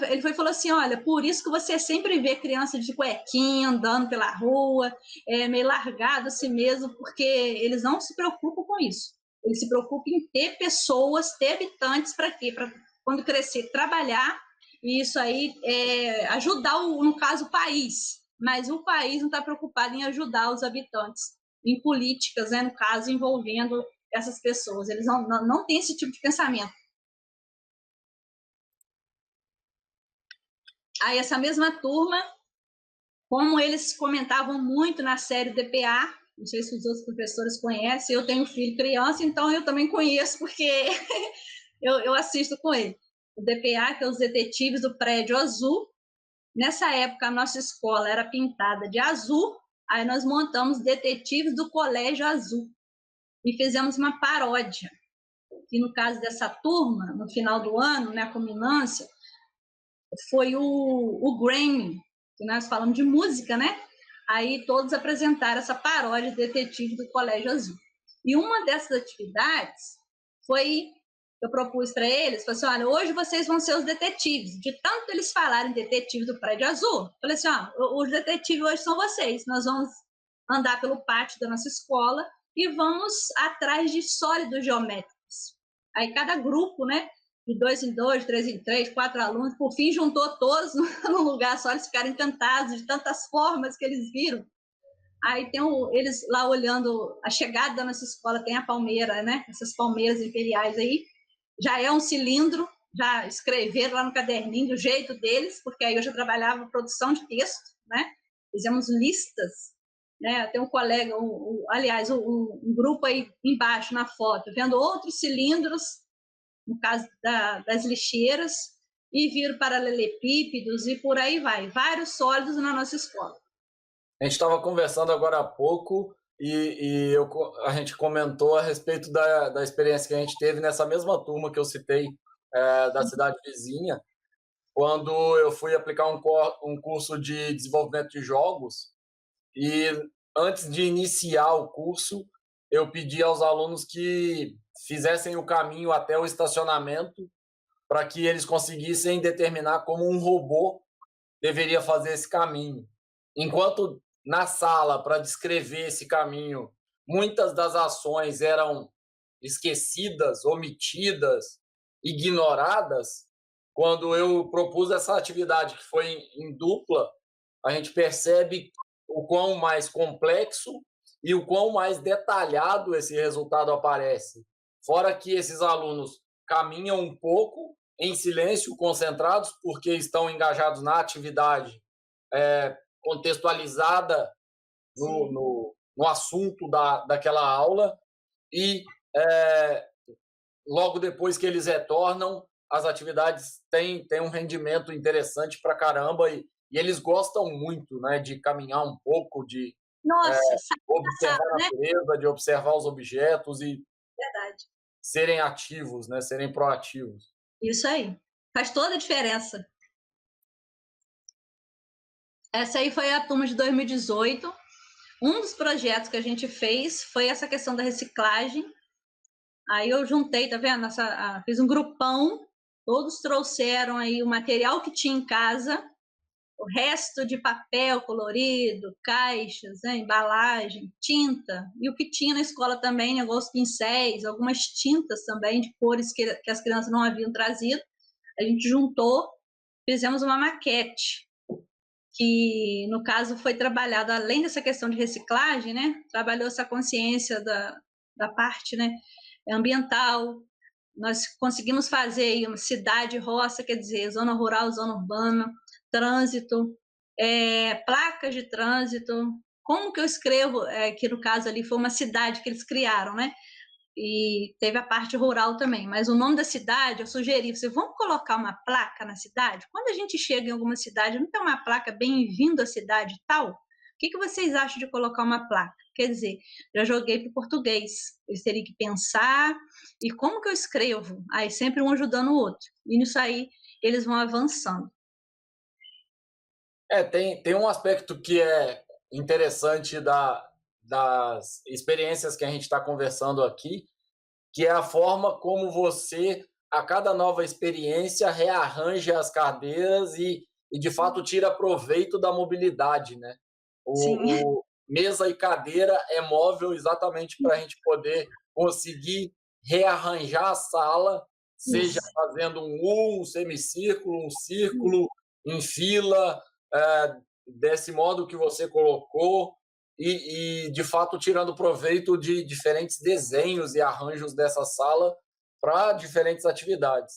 Ele falou assim, olha, por isso que você sempre vê criança de cuequinha andando pela rua, meio largado assim mesmo, porque eles não se preocupam com isso. Eles se preocupam em ter pessoas, ter habitantes para quê? Para quando crescer, trabalhar, e isso aí ajudar, no caso, o país. Mas o país não está preocupado em ajudar os habitantes em políticas, né, no caso, envolvendo essas pessoas. Eles não têm esse tipo de pensamento. Aí essa mesma turma, como eles comentavam muito na série DPA, não sei se os outros professores conhecem, eu tenho um filho criança, então eu também conheço, porque eu assisto com ele. O DPA, que é os Detetives do Prédio Azul. Nessa época, a nossa escola era pintada de azul, aí nós montamos Detetives do Colégio Azul e fizemos uma paródia. E no caso dessa turma, no final do ano, né, a culminância, foi o Grammy, que nós falamos de música, né? Aí todos apresentaram essa paródia de Detetive do Colégio Azul. E uma dessas atividades foi, eu propus para eles, falei assim, olha, hoje vocês vão ser os detetives. De tanto eles falarem detetive do Prédio Azul, falei assim, ó, os detetives hoje são vocês. Nós vamos andar pelo pátio da nossa escola e vamos atrás de sólidos geométricos. Aí cada grupo, né, de 2 em 2, 3 em 3, 4 alunos, por fim juntou todos num lugar só, eles ficaram encantados de tantas formas que eles viram. Aí tem eles lá olhando a chegada da nossa escola, tem a palmeira, né? Essas palmeiras imperiais aí. Já é um cilindro, já escreveram lá no caderninho do jeito deles, porque aí eu já trabalhava produção de texto, né? Fizemos listas, né? Tem um colega, aliás, um grupo aí embaixo na foto, vendo outros cilindros, no caso das lixeiras, e viram paralelepípedos e por aí vai. Vários sólidos na nossa escola. A gente estava conversando agora há pouco e a gente comentou a respeito da experiência que a gente teve nessa mesma turma que eu citei, da cidade vizinha, quando eu fui aplicar um curso de desenvolvimento de jogos. E antes de iniciar o curso, eu pedi aos alunos que fizessem o caminho até o estacionamento para que eles conseguissem determinar como um robô deveria fazer esse caminho. Enquanto na sala, para descrever esse caminho, muitas das ações eram esquecidas, omitidas, ignoradas, quando eu propus essa atividade que foi em dupla, a gente percebe o quão mais complexo e o quão mais detalhado esse resultado aparece. Fora que esses alunos caminham um pouco em silêncio, concentrados, porque estão engajados na atividade contextualizada no assunto daquela aula, e logo depois que eles retornam, as atividades têm um rendimento interessante para caramba, e eles gostam muito, né, de caminhar um pouco, de observar a natureza, de observar os objetos e Verdade. Serem ativos, né, serem proativos. Isso aí. Faz toda a diferença. Essa aí foi a turma de 2018. Um dos projetos que a gente fez foi essa questão da reciclagem. Aí eu juntei, tá vendo? Fiz um grupão, todos trouxeram aí o material que tinha em casa, o resto de papel colorido, caixas, né, embalagem, tinta, e o que tinha na escola também, alguns pincéis, algumas tintas também de cores que as crianças não haviam trazido. A gente juntou, fizemos uma maquete, que no caso foi trabalhado, além dessa questão de reciclagem, né, trabalhou essa consciência da parte, né, ambiental, nós conseguimos fazer aí uma cidade, roça, quer dizer, zona rural, zona urbana, trânsito, placas de trânsito. Como que eu escrevo, que no caso ali foi uma cidade que eles criaram, né? E teve a parte rural também, mas o nome da cidade, eu sugeri, vamos colocar uma placa na cidade? Quando a gente chega em alguma cidade, não tem uma placa bem-vindo à cidade tal? O que vocês acham de colocar uma placa? Quer dizer, já joguei para o português, eles teriam que pensar, e como que eu escrevo? Aí sempre um ajudando o outro, e nisso aí eles vão avançando. Tem um aspecto que é interessante das experiências que a gente está conversando aqui, que é a forma como você, a cada nova experiência, rearranja as cadeiras e de fato, tira proveito da mobilidade, né? O mesa e cadeira é móvel exatamente para a gente poder conseguir rearranjar a sala, seja fazendo um U, um semicírculo, um círculo, em fila, desse modo que você colocou, e de fato tirando proveito de diferentes desenhos e arranjos dessa sala para diferentes atividades.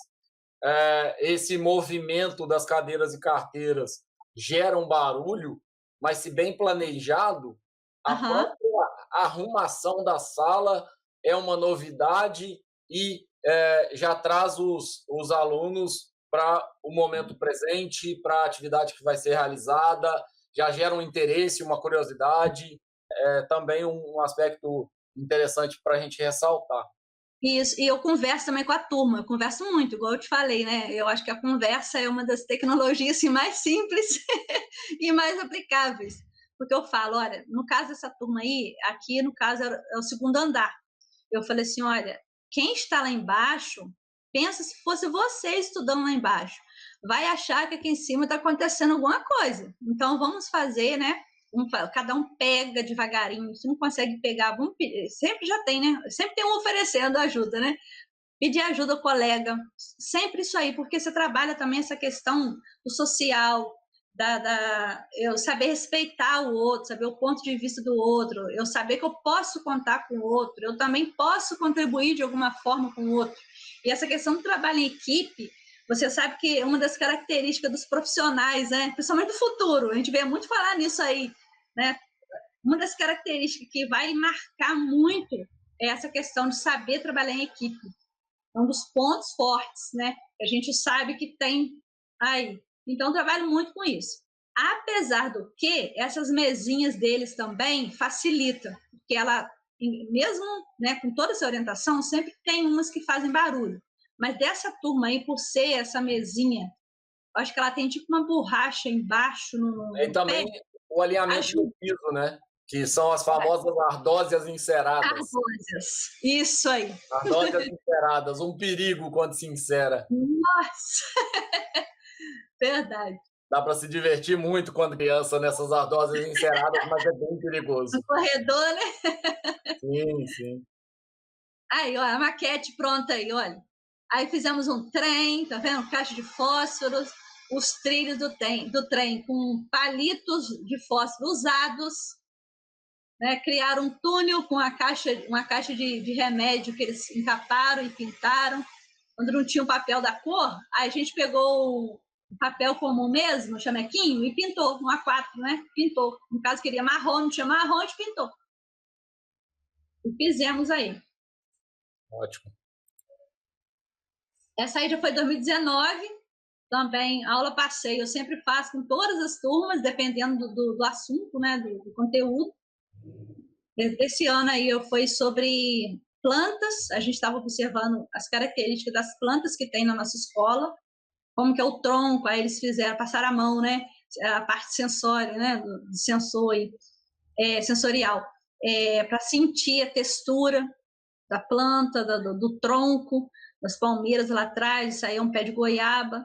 Esse movimento das cadeiras e carteiras gera um barulho, mas se bem planejado, a própria arrumação da sala é uma novidade e já traz os alunos para o momento presente, para a atividade que vai ser realizada, já gera um interesse, uma curiosidade, também um aspecto interessante para a gente ressaltar. Isso, e eu converso também com a turma, eu converso muito, igual eu te falei, né? Eu acho que a conversa é uma das tecnologias assim, mais simples e mais aplicáveis. Porque eu falo, olha, no caso dessa turma aí, aqui no caso é o segundo andar. Eu falei assim, olha, quem está lá embaixo, pensa se fosse você estudando lá embaixo, vai achar que aqui em cima está acontecendo alguma coisa. Então vamos fazer, né? Cada um pega devagarinho, se não consegue pegar, sempre já tem, né? Sempre tem um oferecendo ajuda, né? Pedir ajuda ao colega, sempre isso aí, porque você trabalha também essa questão do social, eu saber respeitar o outro, saber o ponto de vista do outro, eu saber que eu posso contar com o outro, eu também posso contribuir de alguma forma com o outro. E essa questão do trabalho em equipe, você sabe que é uma das características dos profissionais, né? Principalmente do futuro, a gente vê muito falar nisso aí, né? Uma das características que vai marcar muito é essa questão de saber trabalhar em equipe. É um dos pontos fortes, né? A gente sabe que tem aí. Então, eu trabalho muito com isso. Apesar do que, essas mesinhas deles também facilitam, porque ela, mesmo, né, com toda essa orientação, sempre tem umas que fazem barulho. Mas dessa turma aí, por ser essa mesinha, acho que ela tem tipo uma borracha embaixo no E também pé, o alinhamento do piso, né? Que são as famosas ardósias enceradas. Ardósias, isso aí. Ardósias enceradas, um perigo quando se encera. Nossa! Verdade. Dá para se divertir muito quando criança nessas ardósias enceradas, mas é bem perigoso. No corredor, né? Sim, sim. Aí, ó, a maquete pronta aí, olha. Aí fizemos um trem, tá vendo? Caixa de fósforos, os trilhos do trem com palitos de fósforo usados, né? Criaram um túnel com uma caixa de remédio que eles encaparam e pintaram. Quando não tinha o papel da cor, aí a gente pegou o papel comum mesmo, chamequinho, e pintou, um A4, né? Pintou. No caso, queria marrom, não tinha marrom, a gente pintou. E fizemos aí. Ótimo. Essa aí já foi 2019, também aula passeio, eu sempre faço com todas as turmas, dependendo do assunto, né, do conteúdo. Esse ano aí foi sobre plantas, a gente estava observando as características das plantas que tem na nossa escola, como que é o tronco, aí eles passaram a mão, né, a parte sensória, né, do sensor sensorial, para sentir a textura da planta, do tronco, das palmeiras lá atrás, isso aí é um pé de goiaba,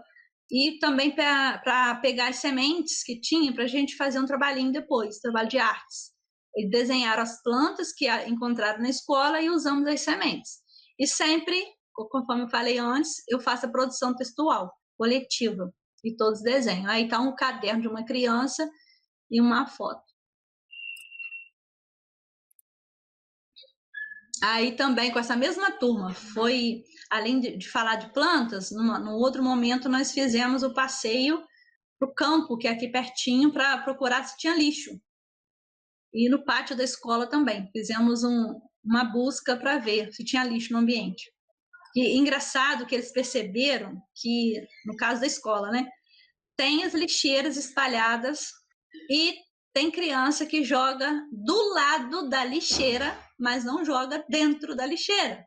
e também para pegar as sementes que tinha, para a gente fazer um trabalhinho depois, trabalho de artes. Eles desenharam as plantas que encontraram na escola e usamos as sementes. E sempre, conforme eu falei antes, eu faço a produção textual, coletiva, de todos os desenhos. Aí está um caderno de uma criança e uma foto. Aí também com essa mesma turma, foi, além de falar de plantas, num outro momento nós fizemos o passeio para o campo, que é aqui pertinho, para procurar se tinha lixo. E no pátio da escola também, fizemos uma busca para ver se tinha lixo no ambiente. E engraçado que eles perceberam que, no caso da escola, né, tem as lixeiras espalhadas e tem criança que joga do lado da lixeira, mas não joga dentro da lixeira.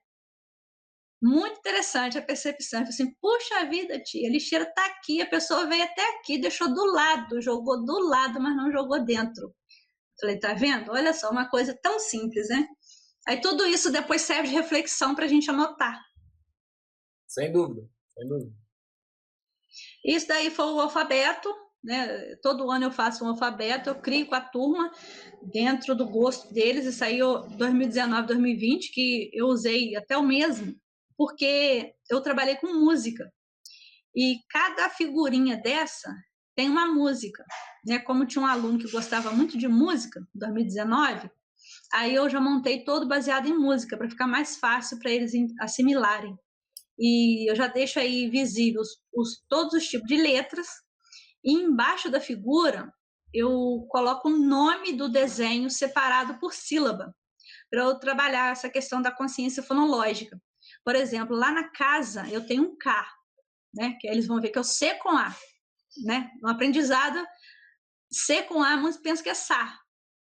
Muito interessante a percepção. Assim, puxa vida, tia, a lixeira está aqui, a pessoa veio até aqui, deixou do lado, jogou do lado, mas não jogou dentro. Falei, tá vendo? Olha só, uma coisa tão simples, né? Aí tudo isso depois serve de reflexão para a gente anotar. Sem dúvida, sem dúvida. Isso daí foi o alfabeto, né? Todo ano eu faço um alfabeto, eu crio com a turma dentro do gosto deles. Isso aí, 2019, 2020, que eu usei até o mesmo, porque eu trabalhei com música. E cada figurinha dessa tem uma música, né? Como tinha um aluno que gostava muito de música, em 2019, aí eu já montei todo baseado em música, para ficar mais fácil para eles assimilarem. E eu já deixo aí visíveis todos os tipos de letras, e embaixo da figura eu coloco o nome do desenho separado por sílaba, para eu trabalhar essa questão da consciência fonológica. Por exemplo, lá na casa eu tenho um K, né? Que eles vão ver que é o C com A, né? No aprendizado, C com A, muitos pensam que é SA,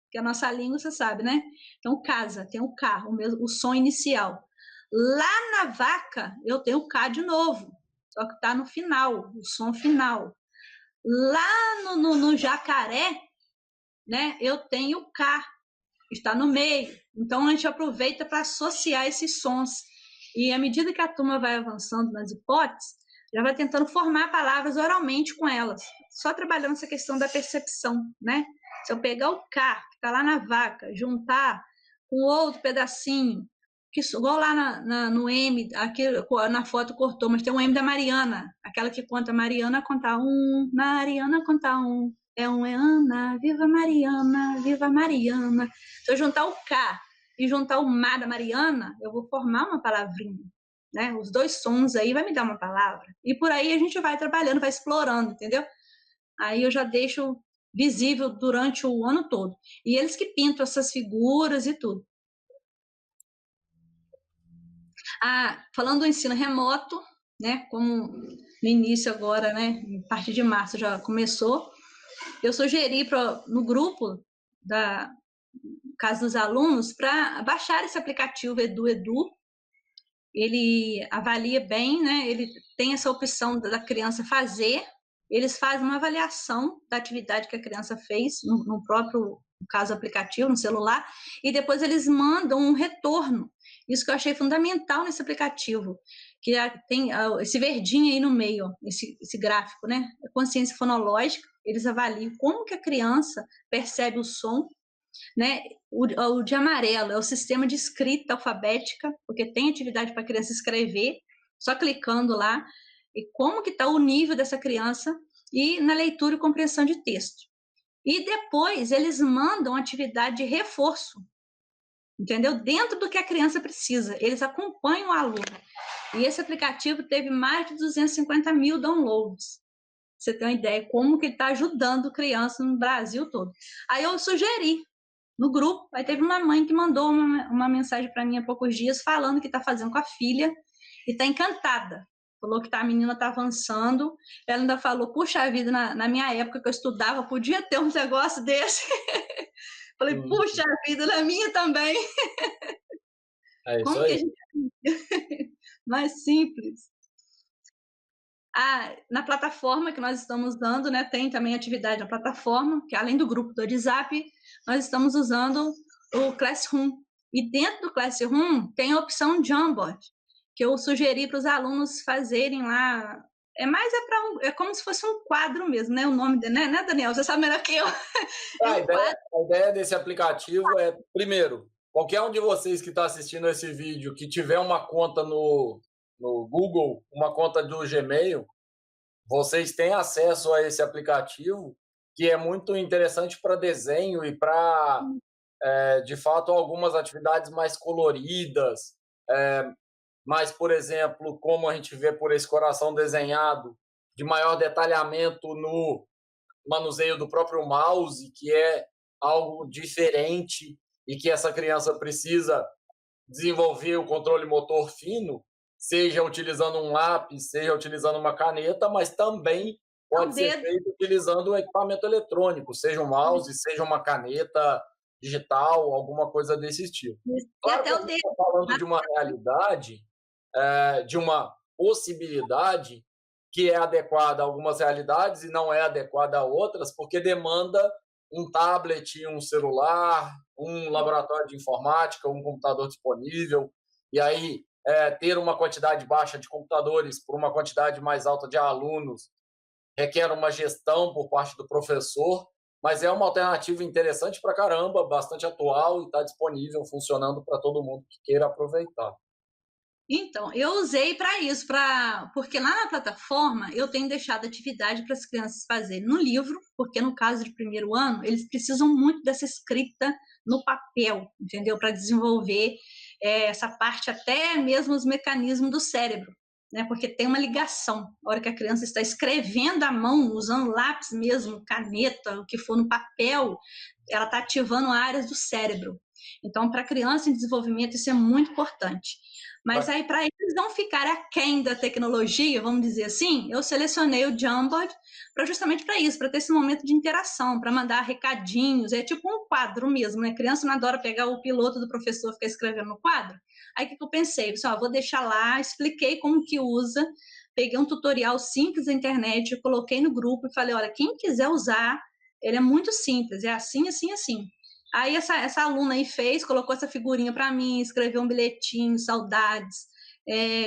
que a nossa língua, você sabe, né? Então, casa, tem o K, o som inicial. Lá na vaca, eu tenho o K de novo, só que está no final, o som final. Lá no jacaré, né, eu tenho o K, está no meio. Então, a gente aproveita para associar esses sons. E à medida que a turma vai avançando nas hipóteses, já vai tentando formar palavras oralmente com elas, só trabalhando essa questão da percepção, né? Se eu pegar o K, que está lá na vaca, juntar com outro pedacinho, que igual lá no M, aqui na foto cortou, mas tem um M da Mariana, aquela que conta Mariana conta um, Mariana conta um, é Ana, viva Mariana, viva Mariana. Se eu juntar o K e juntar o Ma da Mariana, eu vou formar uma palavrinha, né? Os dois sons aí vai me dar uma palavra. E por aí a gente vai trabalhando, vai explorando, entendeu? Aí eu já deixo visível durante o ano todo. E eles que pintam essas figuras e tudo. Falando do ensino remoto, né? Como no início agora, né? A partir de março já começou. Eu sugeri no grupo da Casa dos Alunos para baixar esse aplicativo Edu. Ele avalia bem, né? Ele tem essa opção da criança fazer. Eles fazem uma avaliação da atividade que a criança fez no próprio caso aplicativo, no celular, e depois eles mandam um retorno. Isso que eu achei fundamental nesse aplicativo, que tem esse verdinho aí no meio, esse gráfico, né? A consciência fonológica, eles avaliam como que a criança percebe o som, né? O de amarelo é o sistema de escrita alfabética, porque tem atividade para a criança escrever, só clicando lá, e como que está o nível dessa criança, e na leitura e compreensão de texto. E depois eles mandam atividade de reforço, entendeu? Dentro do que a criança precisa, eles acompanham o aluno. E esse aplicativo teve mais de 250 mil downloads. Você tem uma ideia como que ele está ajudando criança no Brasil todo. Aí eu sugeri no grupo, aí teve uma mãe que mandou uma mensagem para mim há poucos dias falando que está fazendo com a filha e está encantada. Falou que a menina está avançando. Ela ainda falou, puxa vida, na minha época que eu estudava, podia ter um negócio desse. Falei, puxa vida, na minha também. É isso como aí. que a gente... mais simples. Na plataforma que nós estamos usando, né, tem também atividade na plataforma, que além do grupo do WhatsApp, nós estamos usando o Classroom. E dentro do Classroom tem a opção Jamboard, que eu sugeri para os alunos fazerem lá. É como se fosse um quadro mesmo, né? O nome, né, Daniel? Você sabe melhor que eu. A ideia desse aplicativo é, primeiro, qualquer um de vocês que está assistindo esse vídeo que tiver uma conta no Google, uma conta do Gmail, vocês têm acesso a esse aplicativo, que é muito interessante para desenho e para de fato, algumas atividades mais coloridas, mas, por exemplo, como a gente vê por esse coração desenhado, de maior detalhamento no manuseio do próprio mouse, que é algo diferente e que essa criança precisa desenvolver o controle motor fino, seja utilizando um lápis, seja utilizando uma caneta, mas também pode ser feito utilizando um equipamento eletrônico, seja um mouse, seja uma caneta digital, alguma coisa desse estilo. Claro que a gente está falando de uma realidade, de uma possibilidade que é adequada a algumas realidades e não é adequada a outras, porque demanda um tablet, um celular, um laboratório de informática, um computador disponível, e aí ter uma quantidade baixa de computadores por uma quantidade mais alta de alunos requer uma gestão por parte do professor, mas é uma alternativa interessante para caramba, bastante atual e está disponível, funcionando para todo mundo que queira aproveitar. Então, eu usei para isso, porque lá na plataforma eu tenho deixado atividade para as crianças fazerem no livro, porque no caso de primeiro ano, eles precisam muito dessa escrita no papel, entendeu? Para desenvolver essa parte, até mesmo os mecanismos do cérebro, né? Porque tem uma ligação. Na hora que a criança está escrevendo à mão, usando lápis mesmo, caneta, o que for no papel, ela está ativando áreas do cérebro. Então, para a criança em desenvolvimento, isso é muito importante. Mas aí, para eles não ficarem aquém da tecnologia, vamos dizer assim, eu selecionei o Jamboard justamente para isso, para ter esse momento de interação, para mandar recadinhos, é tipo um quadro mesmo, né? A criança não adora pegar o piloto do professor e ficar escrevendo no quadro. Aí, o que eu pensei? Pessoal, vou deixar lá, expliquei como que usa, peguei um tutorial simples da internet, coloquei no grupo e falei, olha, quem quiser usar, ele é muito simples, é assim, assim, assim. Aí essa aluna aí colocou essa figurinha para mim, escreveu um bilhetinho, saudades,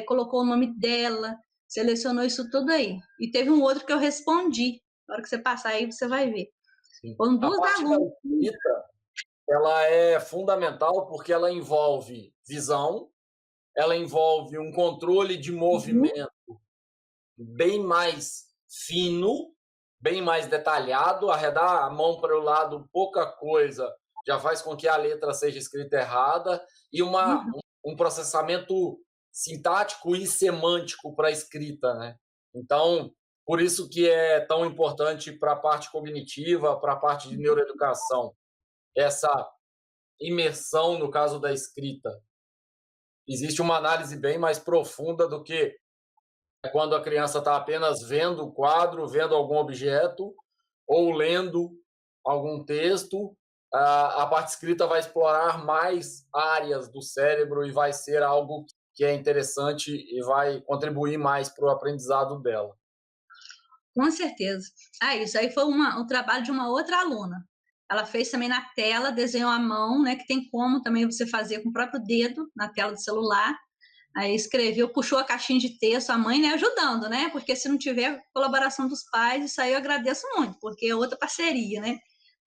colocou o nome dela, selecionou isso tudo aí. E teve um outro que eu respondi. Na hora que você passar aí, você vai ver. Foram duas alunas. Ela é fundamental porque ela envolve visão, ela envolve um controle de movimento bem mais fino, bem mais detalhado, arredar a mão para o lado, pouca coisa, já faz com que a letra seja escrita errada, e um processamento sintático e semântico para a escrita, né? Então, por isso que é tão importante para a parte cognitiva, para a parte de neuroeducação, essa imersão no caso da escrita. Existe uma análise bem mais profunda do que quando a criança está apenas vendo o quadro, vendo algum objeto, ou lendo algum texto. A parte escrita vai explorar mais áreas do cérebro e vai ser algo que é interessante e vai contribuir mais para o aprendizado dela. Com certeza. Isso aí foi um trabalho de uma outra aluna. Ela fez também na tela, desenhou à mão, né, que tem como também você fazer com o próprio dedo na tela do celular. Aí escreveu, puxou a caixinha de texto, a mãe, né, ajudando, né? Porque se não tiver colaboração dos pais, isso aí eu agradeço muito, porque é outra parceria, né?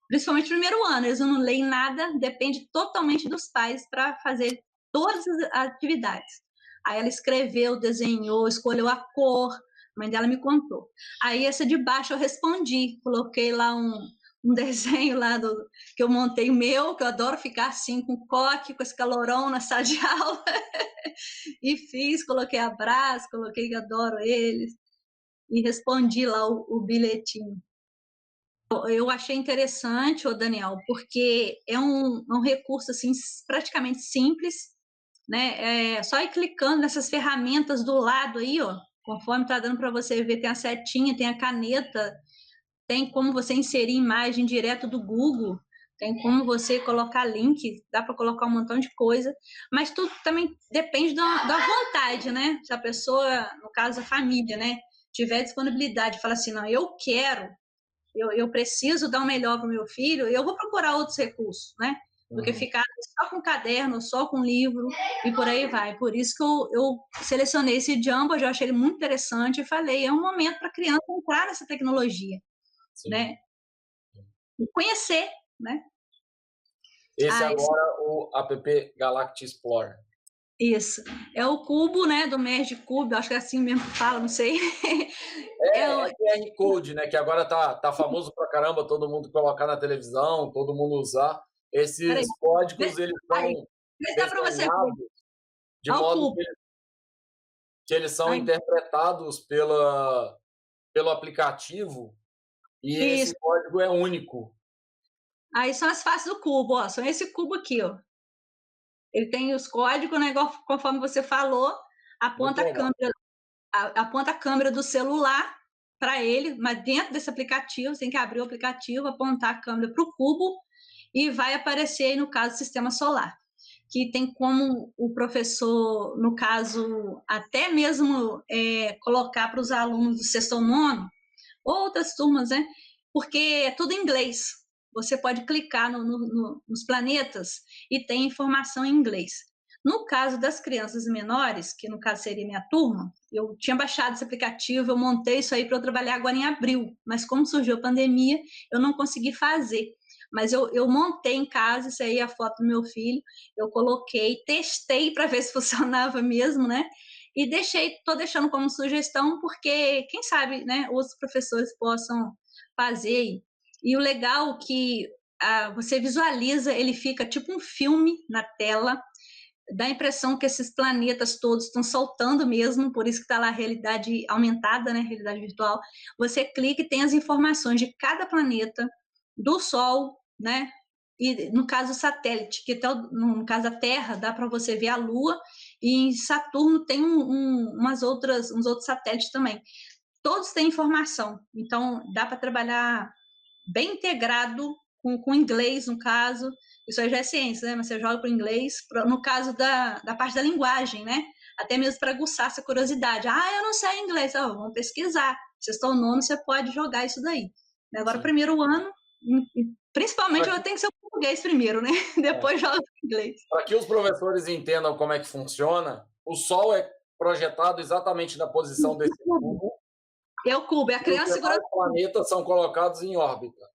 Principalmente no primeiro ano, eles não leem nada, depende totalmente dos pais para fazer todas as atividades. Aí ela escreveu, desenhou, escolheu a cor, a mãe dela me contou. Aí essa de baixo eu respondi, coloquei lá um desenho lá que eu montei meu, que eu adoro ficar assim com coque, com esse calorão na sala de aula. E coloquei abraço, coloquei que adoro eles, e respondi lá o bilhetinho. Eu achei interessante, Daniel, porque é um recurso assim, praticamente simples, né? Só ir clicando nessas ferramentas do lado aí, ó, conforme está dando para você ver, tem a setinha, tem a caneta, tem como você inserir imagem direto do Google, tem como você colocar link, dá para colocar um montão de coisa, mas tudo também depende da vontade, né? Se a pessoa, no caso a família, né, tiver disponibilidade, fala assim, não, eu quero, eu preciso dar o melhor para o meu filho, eu vou procurar outros recursos, né? Do que ficar só com caderno, só com livro e por aí vai. Por isso que eu selecionei esse Jamboard, eu achei ele muito interessante e falei, é um momento para a criança entrar nessa tecnologia. Sim. Né? E conhecer, né? Esse agora é o app Galactic Explorer. Isso. É o cubo, né? Do Magic Cube, acho que é assim mesmo que fala, não sei. É o QR Code, né? Que agora tá famoso pra caramba, todo mundo colocar na televisão, todo mundo usar. esses códigos eles são desenhados de modo que eles são interpretados pelo aplicativo e esse código é único. Aí são as faces do cubo, ó, são esse cubo aqui, ó. Ele tem os códigos, né, conforme você falou, aponta a câmera do celular para ele, mas dentro desse aplicativo, você tem que abrir o aplicativo, apontar a câmera para o cubo e vai aparecer aí, no caso, o sistema solar, que tem como o professor, no caso, até mesmo colocar para os alunos do sexto ou nono, outras turmas, né? Porque é tudo em inglês. Você pode clicar nos planetas e tem informação em inglês. No caso das crianças menores, que no caso seria minha turma, eu tinha baixado esse aplicativo, eu montei isso aí para eu trabalhar agora em abril, mas como surgiu a pandemia, eu não consegui fazer. Mas eu montei em casa, isso aí é a foto do meu filho, eu coloquei, testei para ver se funcionava mesmo, né? E estou deixando como sugestão, porque quem sabe, né, os professores possam fazer. E o legal é que você visualiza, ele fica tipo um filme na tela, dá a impressão que esses planetas todos estão soltando mesmo, por isso que está lá a realidade aumentada, né, realidade virtual. Você clica e tem as informações de cada planeta, do Sol, né, e no caso o satélite, que no caso a Terra, dá para você ver a Lua, e em Saturno tem uns outros satélites também. Todos têm informação, então dá para trabalhar bem integrado com inglês, no caso. Isso aí já é ciência, né? Mas você joga para o inglês, no caso da parte da linguagem, né? Até mesmo para aguçar essa curiosidade. Eu não sei inglês. Vamos pesquisar. Vocês estão no nono, você pode jogar isso daí. Agora, primeiro ano, principalmente, tem que ser o português primeiro, né? Depois joga para o inglês. Para que os professores entendam como é que funciona, o Sol é projetado exatamente na posição desse cubo. É o cubo, é a criança segurando. Os planetas são colocados em órbita.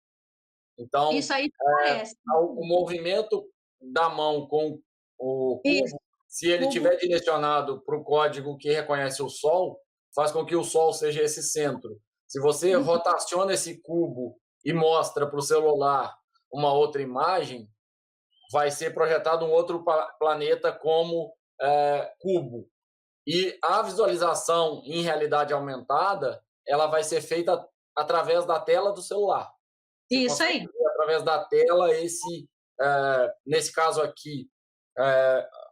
Então, isso aí parece. O movimento da mão com o cubo, se ele estiver direcionado para o código que reconhece o Sol, faz com que o Sol seja esse centro. Se você rotaciona esse cubo e mostra para o celular uma outra imagem, vai ser projetado um outro planeta como cubo. E a visualização em realidade aumentada, ela vai ser feita através da tela do celular. Isso aí. Através da tela, nesse caso aqui,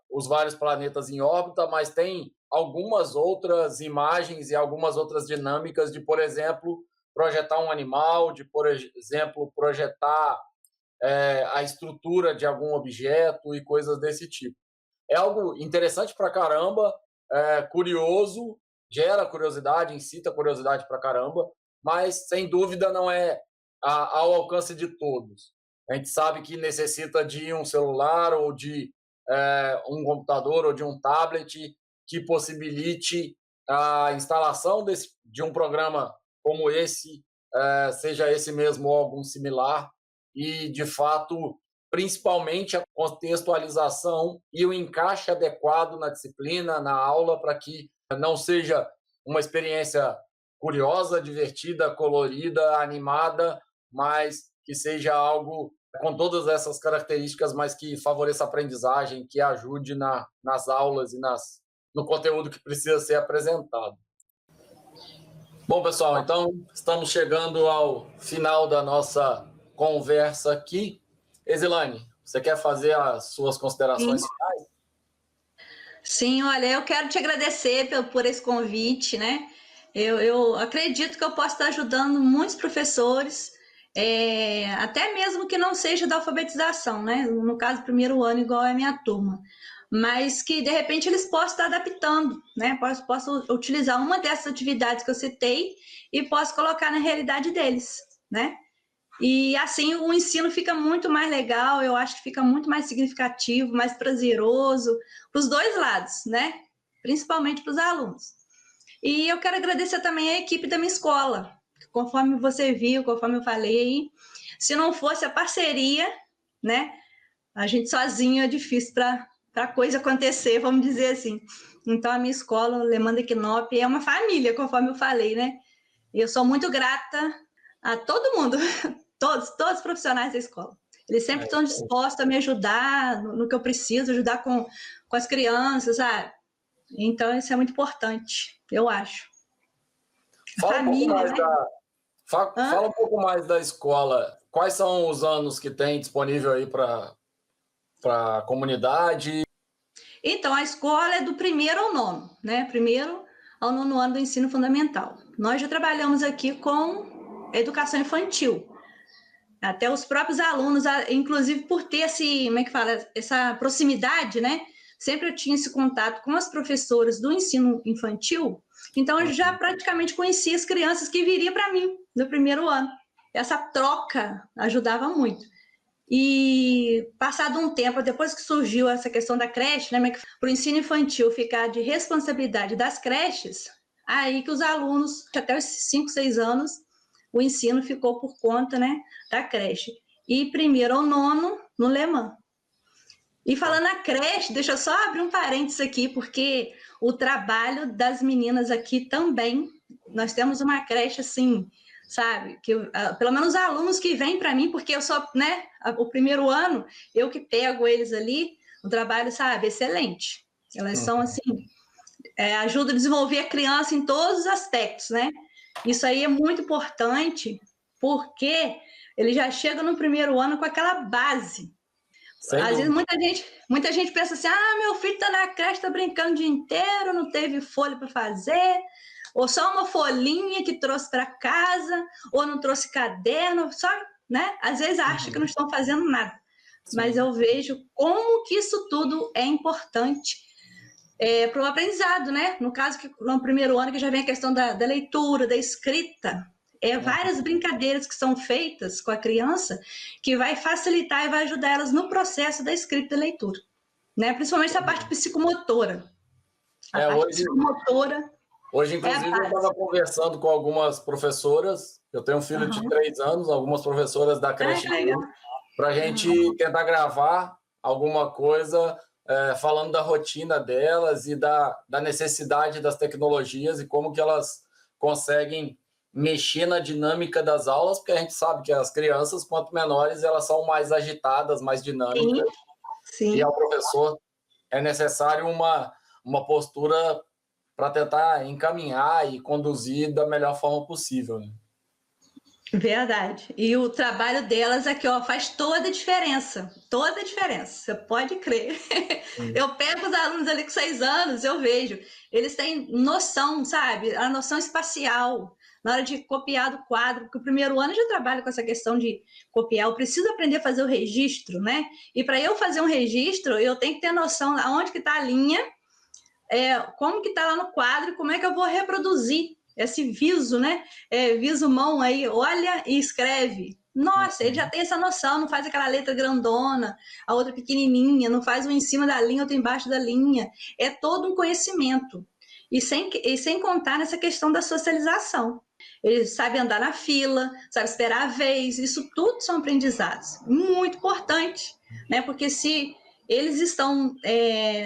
os vários planetas em órbita, mas tem algumas outras imagens e algumas outras dinâmicas de, por exemplo, projetar um animal, de, por exemplo, projetar a estrutura de algum objeto e coisas desse tipo. É algo interessante pra caramba, curioso, gera curiosidade, incita curiosidade pra caramba, mas, sem dúvida, não é ao alcance de todos. A gente sabe que necessita de um celular ou de um computador ou de um tablet que possibilite a instalação de um programa como esse, seja esse mesmo ou algum similar, e, de fato, principalmente a contextualização e o encaixe adequado na disciplina, na aula, para que não seja uma experiência curiosa, divertida, colorida, animada, mas que seja algo com todas essas características, mas que favoreça a aprendizagem, que ajude nas aulas e no conteúdo que precisa ser apresentado. Bom, pessoal, então estamos chegando ao final da nossa conversa aqui. Exilane, você quer fazer as suas considerações finais? Sim, olha, eu quero te agradecer por esse convite, né? Eu acredito que eu posso estar ajudando muitos professores, até mesmo que não seja da alfabetização, né? No caso, primeiro ano, igual é a minha turma. Mas que, de repente, eles possam estar adaptando, né? Posso utilizar uma dessas atividades que eu citei e posso colocar na realidade deles, né? E assim o ensino fica muito mais legal, eu acho que fica muito mais significativo, mais prazeroso, para os dois lados, né? Principalmente para os alunos. E eu quero agradecer também a equipe da minha escola, conforme você viu, conforme eu falei, se não fosse a parceria, né? A gente sozinho é difícil para a coisa acontecer, vamos dizer assim. Então a minha escola, o Lemanda Equinop, é uma família, conforme eu falei, né? E eu sou muito grata a todo mundo, todos os profissionais da escola. Eles sempre estão dispostos a me ajudar no que eu preciso, ajudar com as crianças, sabe? Então, isso é muito importante, eu acho. Fala um pouco mais da escola. Quais são os anos que tem disponível aí para a comunidade? Então, a escola é do 1º ao 9º, né? 1º ao 9º ano do ensino fundamental. Nós já trabalhamos aqui com educação infantil. Até os próprios alunos, inclusive por ter essa proximidade, né? Sempre eu tinha esse contato com as professoras do ensino infantil, então eu já praticamente conhecia as crianças que viriam para mim no 1º ano. Essa troca ajudava muito. E passado um tempo, depois que surgiu essa questão da creche, né, para o ensino infantil ficar de responsabilidade das creches, aí que os alunos, até os 5, 6 anos, o ensino ficou por conta, né, da creche. E 1º ao 9º no Lemã. E falando na creche, deixa eu só abrir um parênteses aqui, porque o trabalho das meninas aqui também, nós temos uma creche assim, sabe, que pelo menos os alunos que vêm para mim, porque eu sou, né, o 1º ano, eu que pego eles ali, o trabalho, sabe, excelente. Elas são assim, ajudam a desenvolver a criança em todos os aspectos, né? Isso aí é muito importante, porque ele já chega no 1º ano com aquela base. Às vezes muita gente pensa assim, meu filho está na creche, está brincando o dia inteiro, não teve folha para fazer, ou só uma folhinha que trouxe para casa, ou não trouxe caderno, só, né? Às vezes acha que não estão fazendo nada. Sim. Mas eu vejo como que isso tudo é importante para o aprendizado, né? No caso, que no 1º ano, que já vem a questão da leitura, da escrita, várias brincadeiras que são feitas com a criança que vai facilitar e vai ajudar elas no processo da escrita e leitura, né? Principalmente a parte psicomotora. Hoje, inclusive, eu estava conversando com algumas professoras, eu tenho um filho de 3 anos, algumas professoras da creche, para a gente tentar gravar alguma coisa falando da rotina delas e da necessidade das tecnologias e como que elas conseguem mexer na dinâmica das aulas, porque a gente sabe que as crianças, quanto menores, elas são mais agitadas, mais dinâmicas. Sim. E ao professor é necessário uma postura para tentar encaminhar e conduzir da melhor forma possível, né? Verdade. E o trabalho delas aqui, faz toda a diferença. Toda a diferença, você pode crer. Eu pego os alunos ali com 6 anos, eu vejo. Eles têm noção, sabe? A noção espacial. Na hora de copiar do quadro, porque o 1º ano eu já trabalho com essa questão de copiar, eu preciso aprender a fazer o registro, né? E para eu fazer um registro, eu tenho que ter noção aonde que está a linha, como que está lá no quadro, como é que eu vou reproduzir esse viso, né? Viso mão aí, olha e escreve. Nossa, ele já tem essa noção, não faz aquela letra grandona, a outra pequenininha, não faz um em cima da linha, outro embaixo da linha. É todo um conhecimento. E sem contar nessa questão da socialização. Eles sabem andar na fila, sabem esperar a vez, isso tudo são aprendizados. Muito importante, né? Porque se eles estão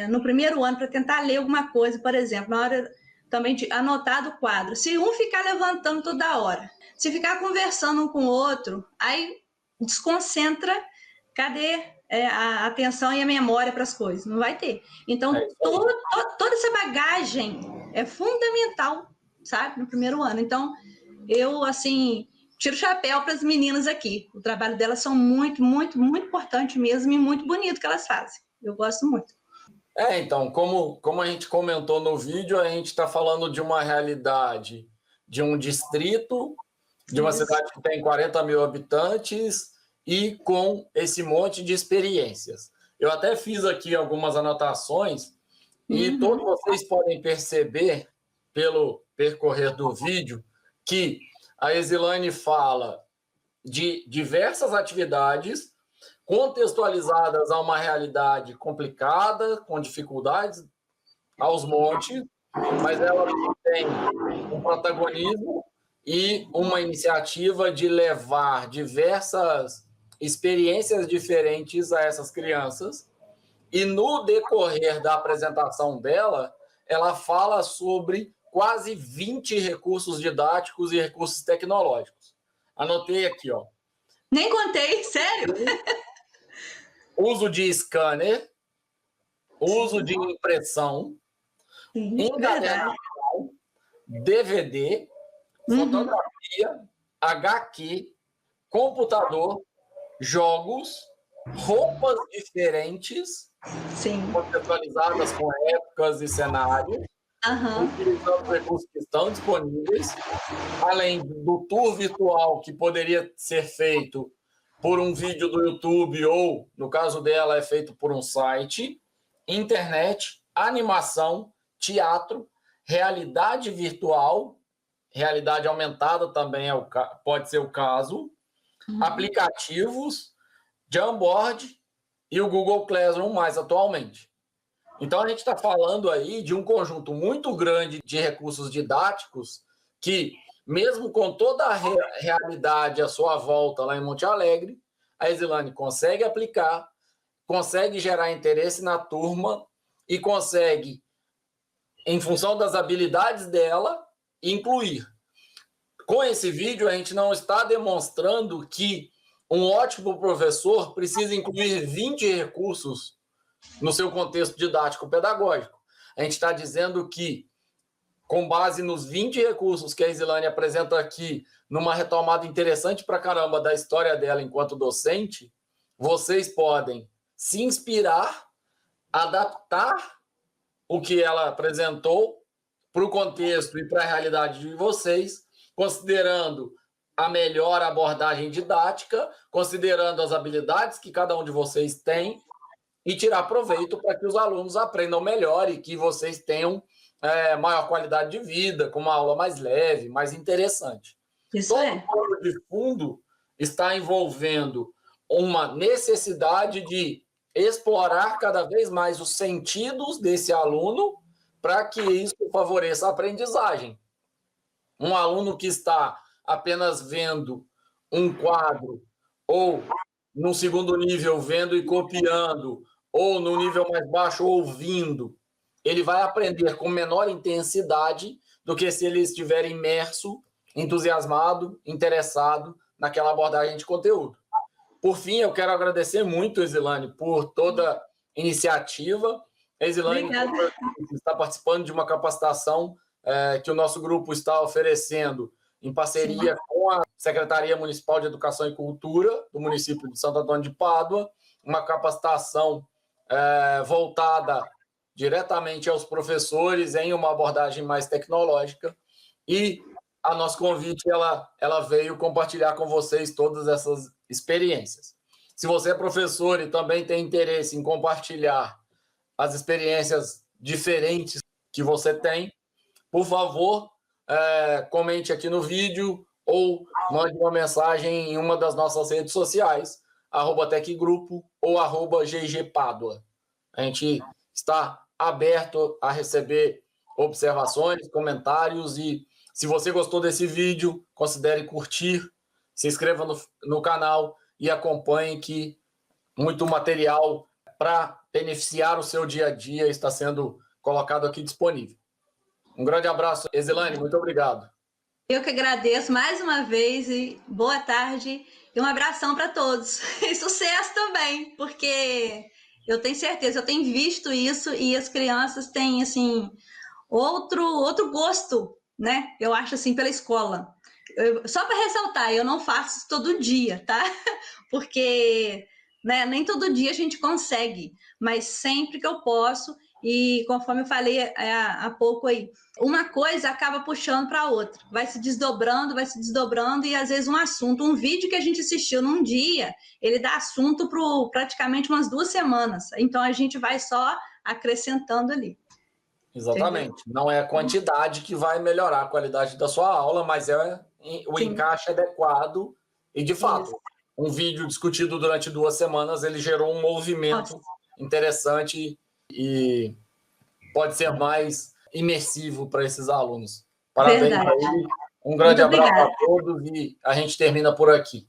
no 1º ano para tentar ler alguma coisa, por exemplo, na hora também de anotar do quadro, se um ficar levantando toda hora, se ficar conversando um com o outro, aí desconcentra, cadê a atenção e a memória para as coisas? Não vai ter. Então, toda essa bagagem é fundamental, sabe, no 1º ano. Então, eu, assim, tiro o chapéu para as meninas aqui. O trabalho delas são muito, muito, muito importante mesmo e muito bonito que elas fazem. Eu gosto muito. Então, como a gente comentou no vídeo, a gente está falando de uma realidade de um distrito, de uma cidade que tem 40 mil habitantes e com esse monte de experiências. Eu até fiz aqui algumas anotações e todos vocês podem perceber, pelo percorrer do vídeo, que a Exilane fala de diversas atividades contextualizadas a uma realidade complicada, com dificuldades aos montes, mas ela tem um protagonismo e uma iniciativa de levar diversas experiências diferentes a essas crianças. E no decorrer da apresentação dela, ela fala sobre quase 20 recursos didáticos e recursos tecnológicos. Anotei aqui, Nem contei, sério? uso de scanner, uso de impressão, enganomento, DVD, fotografia, HQ, computador, jogos, roupas diferentes, contextualizadas com épocas e cenários, utilizando os recursos que estão disponíveis, além do tour virtual que poderia ser feito por um vídeo do YouTube ou, no caso dela, é feito por um site, internet, animação, teatro, realidade virtual, realidade aumentada também pode ser o caso, aplicativos, Jamboard e o Google Classroom mais atualmente. Então, a gente está falando aí de um conjunto muito grande de recursos didáticos que, mesmo com toda a realidade à sua volta lá em Monte Alegre, a Exilane consegue aplicar, consegue gerar interesse na turma e consegue, em função das habilidades dela, incluir. Com esse vídeo, a gente não está demonstrando que um ótimo professor precisa incluir 20 recursos no seu contexto didático-pedagógico. A gente está dizendo que, com base nos 20 recursos que a Exilane apresenta aqui, numa retomada interessante para caramba da história dela enquanto docente, vocês podem se inspirar, adaptar o que ela apresentou para o contexto e para a realidade de vocês, considerando a melhor abordagem didática, considerando as habilidades que cada um de vocês tem e tirar proveito para que os alunos aprendam melhor e que vocês tenham maior qualidade de vida, com uma aula mais leve, mais interessante. Isso é. Todo o pano de fundo está envolvendo uma necessidade de explorar cada vez mais os sentidos desse aluno para que isso favoreça a aprendizagem. Um aluno que está apenas vendo um quadro, ou no segundo nível vendo e copiando, ou no nível mais baixo ouvindo, ele vai aprender com menor intensidade do que se ele estiver imerso, entusiasmado, interessado naquela abordagem de conteúdo. Por fim, eu quero agradecer muito, Exilane, por toda a iniciativa. A Exilane está participando de uma capacitação que o nosso grupo está oferecendo em parceria com a Secretaria Municipal de Educação e Cultura do município de Santo Antônio de Pádua, uma capacitação voltada diretamente aos professores em uma abordagem mais tecnológica, e a nosso convite ela veio compartilhar com vocês todas essas experiências. Se você é professor e também tem interesse em compartilhar as experiências diferentes que você tem, por favor, comente aqui no vídeo ou mande uma mensagem em uma das nossas redes sociais, @tecgrupo ou @ggpadua. A gente está aberto a receber observações, comentários, e se você gostou desse vídeo, considere curtir, se inscreva no canal e acompanhe, que muito material para beneficiar o seu dia a dia está sendo colocado aqui disponível. Um grande abraço, Exilane, muito obrigado. Eu que agradeço mais uma vez, e boa tarde e um abração para todos. E sucesso também, porque eu tenho certeza, eu tenho visto isso e as crianças têm assim outro gosto, né? Eu acho assim pela escola. Só para ressaltar, eu não faço isso todo dia, tá? Porque nem todo dia a gente consegue, mas sempre que eu posso. E conforme eu falei há pouco aí, uma coisa acaba puxando para a outra, vai se desdobrando, e às vezes um vídeo que a gente assistiu num dia, ele dá assunto para praticamente umas 2 semanas. Então a gente vai só acrescentando ali. Exatamente. Entendeu? Não é a quantidade que vai melhorar a qualidade da sua aula, mas o encaixe adequado. E, de fato, um vídeo discutido durante 2 semanas, ele gerou um movimento interessante e pode ser mais imersivo para esses alunos. Parabéns a ele. Um grande abraço a todos e a gente termina por aqui.